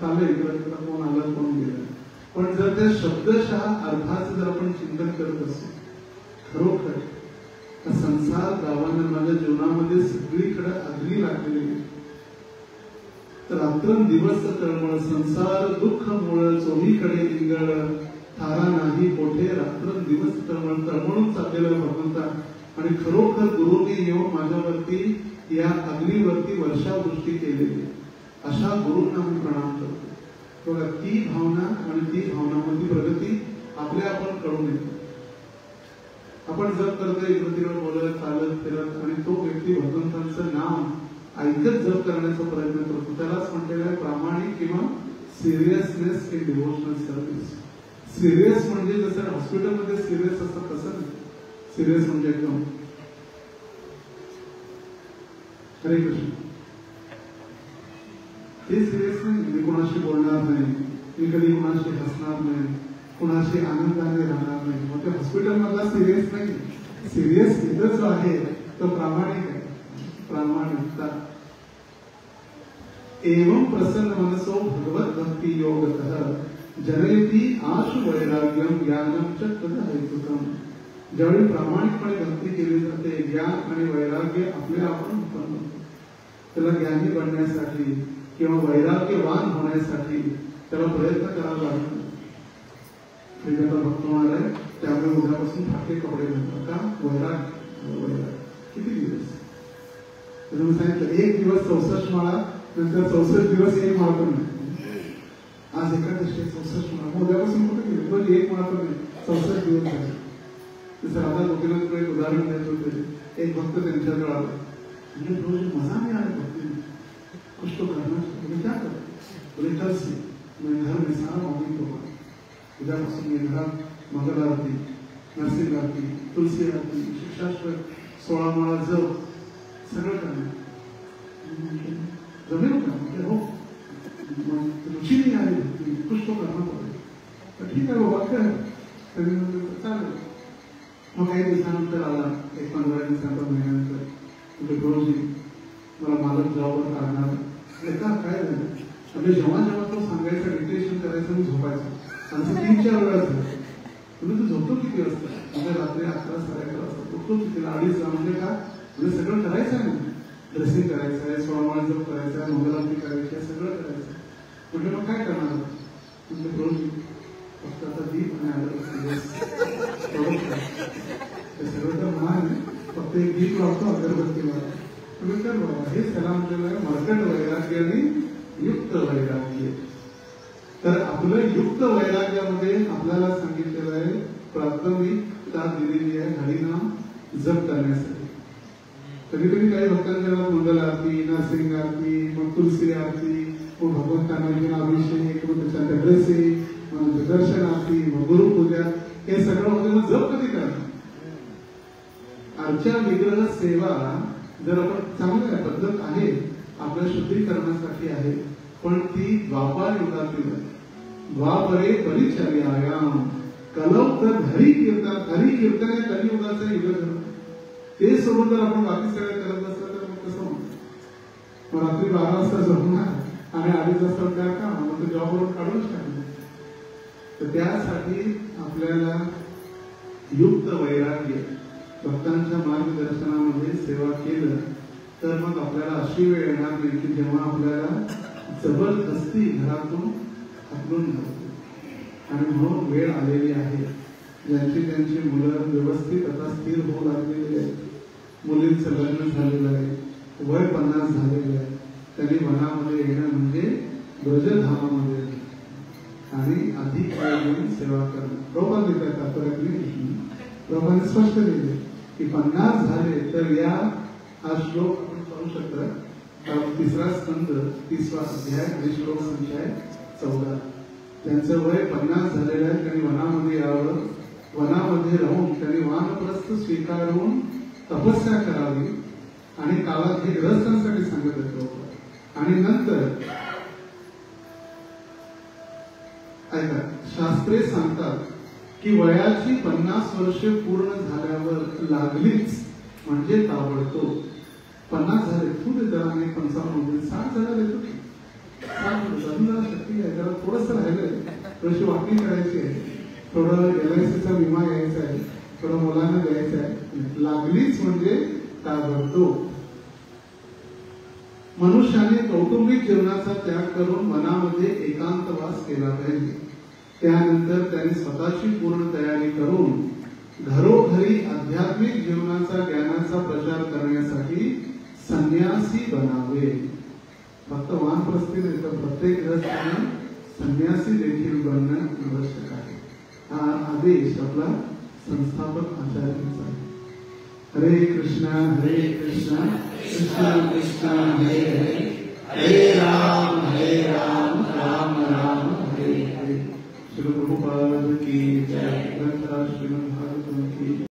चालेल, कोण आलं कोण गेलं, पण जर त्या शब्दशः अर्थाचं जर आपण चिंतन करत असतो, खरोखर संसार गावानं माझ्या जीवनामध्ये सगळीकडे अग्नी लागलेली, रात्रंदिवस तळमळ, संसार दुःख मूळ, चोहीकडे इंगळ, थारा नाही कोठे, रात्रंदिवस तळमळ, तळमळून चाललेलं भगवंता. आणि खरोखर गुरुने येऊन माझ्यावरती या अग्नीवरती वर्षावृष्टी केलेली, अशा गुरूंना मी प्रणाम करतो. बघा, ती भावना आणि ती भावनामधली प्रगती आपल्या आपण कळून येतो. आपण जप करतोय, इकडे तिकडे बोलत चालत फिरत, आणि तो व्यक्ती भगवंतांचं नाम ऐकत जप करण्याचा प्रयत्न करतो. त्यालाच म्हटलेलं आहे प्रामाणिक किंवा seriousness in devotional service. Serious म्हणजे जसं हॉस्पिटलमध्ये सिरियस असतं तसं नाही. सिरियस म्हणजे एकदम हरे कृष्ण, हे सिरियस नाही. मी कोणाशी बोलणार नाही, मी कधी कोणाशी हसणार नाही, कोणाशी आनंदाने राहणार नाही. मग ते हॉस्पिटल मधला सिरियस नाही. सिरियस इथं जो आहे तो प्रामाणिक आहे, प्रामाणिकता. एवं प्रसन्न मनसो भगवत भक्ती योगतः जनयती आशु वैराग्यम ज्ञानम च तदहेतुकम. ज्यावेळी प्रामाणिकपणे भक्ती केली जाते, ज्ञान आणि वैराग्य आपल्या आपण उत्पन्न होतो. त्याला ज्ञानी बनण्यासाठी किंवा वैराग्यवान होण्यासाठी त्याला प्रयत्न करावा लागतो. भक्त म्हणाले, त्यामुळे उद्यापासून फाटके कपडे घालतात का? वैराग्य. किती दिवस तुम्ही सांगितलं 1 दिवस 64 माळा, नंतर 64 दिवस 1 माळ पण नाही. आज एकादशी 64 माळा, उद्यापासून कुठे गेले? रोज 1 माळ पण नाही, 64 दिवस झाले. जसं राधा गोपीनाथकडे एक उदाहरण देत होते. एक भक्त त्यांच्याजवळ आला, म्हणजे रोज मजा नाही आला भक्तीने, कुछ तो करना चाहिए, क्या करें? बोले कल से मैं घर में सारा मॉर्निंग होगा, उद्यापासून मी घरात मंगल आरती, नरसिंह आरती, तुलसी आरती, शिक्षास्त्र, 16 माळा जप सगळं करणार. जमेल का? म्हणजे हो, रुची नाही आली, कुछ तो करना पडेल. ठीक आहे बाबा कर. चालेल. मग काही दिवसानंतर आला, एक 15 दिवसानंतर, महिन्यानंतर, म्हणजे गुरुजी मला मालक जॉबवर काढणार. का काय झालं? म्हणजे जेव्हा जेव्हा तो सांगायचा, डिटेशन करायचं, मी झोपायचं. असं 3-4 वेळा झालं. तुम्ही तू झोपतो किती वाजता? म्हणजे रात्री 11, 11:30 वाजता झोपतो किती? 2:30 म्हणजे का? म्हणजे सगळं करायचं आहे ना, ड्रेसिंग करायचं आहे, 16 माळा जप करायचं आहे, मंगलारती करायची आहे, सगळं करायचं. म्हणजे मग काय करणार? म्हणजे गुरुजी फक्त आता दीप आणि अगरबत्ती सगळं तर म्हणा नाही, फक्त एक दीप लावतो अगरबत्तीला. तुम्ही कर बाबा, हेच त्याला म्हटलेलं आहे मर्कट वैराग्य आणि युक्त वैराग्य. तर आपलं युक्त वैराग्यामध्ये आपल्याला सांगितलेलं आहे, प्राथमिकता दिलेली आहे हरिनाम जप करण्यासाठी. कधी कधी काही भक्तांच्या मंगल आरती, नरसिंह आरती, मग तुलसी आरती, मग भगवंतांना अभिषेक, मग त्याच्या ड्रेसिंग, मग दर्शन आरती, मग गुरुपूजा, हे सगळं होते. मग जप कधी करणार? अर्चा विग्रह सेवा जर आपण चांगल्या पद्धत आहे, आपल्या शुद्धीकरणासाठी आहे, पण ती द्वापार युगातील आहे. द्वापरे परिचर्यायाम कलौ तर हरी कीर्तन, हरी कीर्तन हे कलियुगाचं युग धर्म. ते सोडून जर आपण बाकी सगळं करत असलं तर मग कसं म्हणतो? मग रात्री 12 वाजता झोपणार आणि 2:30 वाजता काय का? मग ते जॉबवरून काढूनच टाकणार. तर त्यासाठी आपल्याला युक्त वैराग्य, भक्तांच्या मार्गदर्शनामध्ये सेवा केलं तर मग आपल्याला अशी वेळ येणार नाही की जेव्हा आपल्याला जबरदस्ती घरातून हाकलून जातो. आणि म्हणून वेळ आलेली आहे, ज्यांची त्यांची मुलं व्यवस्थित आता स्थिर होऊ लागलेली आहेत, मुलींचं लग्न झालेलं आहे, वय 50 झालेलं आहे, त्यांनी वनामध्ये येणं म्हणजे ब्रजधामामध्ये आणि अधिक वेळ घेऊन सेवा करणं. प्रभुपाद लिहितात तात्पर्याने, प्रभुपादांनी स्पष्ट लिहिले की 50 झाले तर या, हा श्लोक आपण पाहू शकता, 3रा स्कंद 30वा अध्याय आणि श्लोक संख्या 14. त्यांचं वय 50 झालेलं आहे, त्यांनी वनामध्ये यावं, वनामध्ये राहून त्यांनी वानप्रस्थ स्वीकारून तपस्या करावी आणि काळात हे ग्रहस्थांसाठी सांगत होतो. आणि नंतर ऐका, शास्त्रे सांगतात की वयाची 50 वर्षे पूर्ण झाल्यावर लागलीच म्हणजे ताबडतोब 50 झाले तू देता आणि 55 60 झाला देतो की 60 शक्ती आहे, त्याला थोडंसं राहिलंय, थोडीशी वाटणी करायची आहे, थोडं LICचा विमा घ्यायचा आहे, थोडं मुलांना द्यायचं आहे, लागलीच म्हणजे ताबडतोब. मनुष्याने कौटुंबिक जीवनाचा त्याग करून वनामध्ये एकांतवास केला पाहिजे. त्यानंतर त्याने स्वतःची पूर्ण तयारी करून घरोघरी आध्यात्मिक जीवनाचा, ज्ञानाचा प्रचार करण्यासाठी संन्यासी बनावे. फक्त वानप्रस्थी नाही तर प्रत्येक गृहस्थाने संन्यासी देखील बनणं आवश्यक आहे. हा आदेश आपला संस्थापक आचार्यांचा आहे. हरे कृष्णा कृष्णा कृष्णा हरे हरे, हरे राम राम राम हरे हरे. श्री प्रभुपाद की जय. श्रीमद् भागवतम की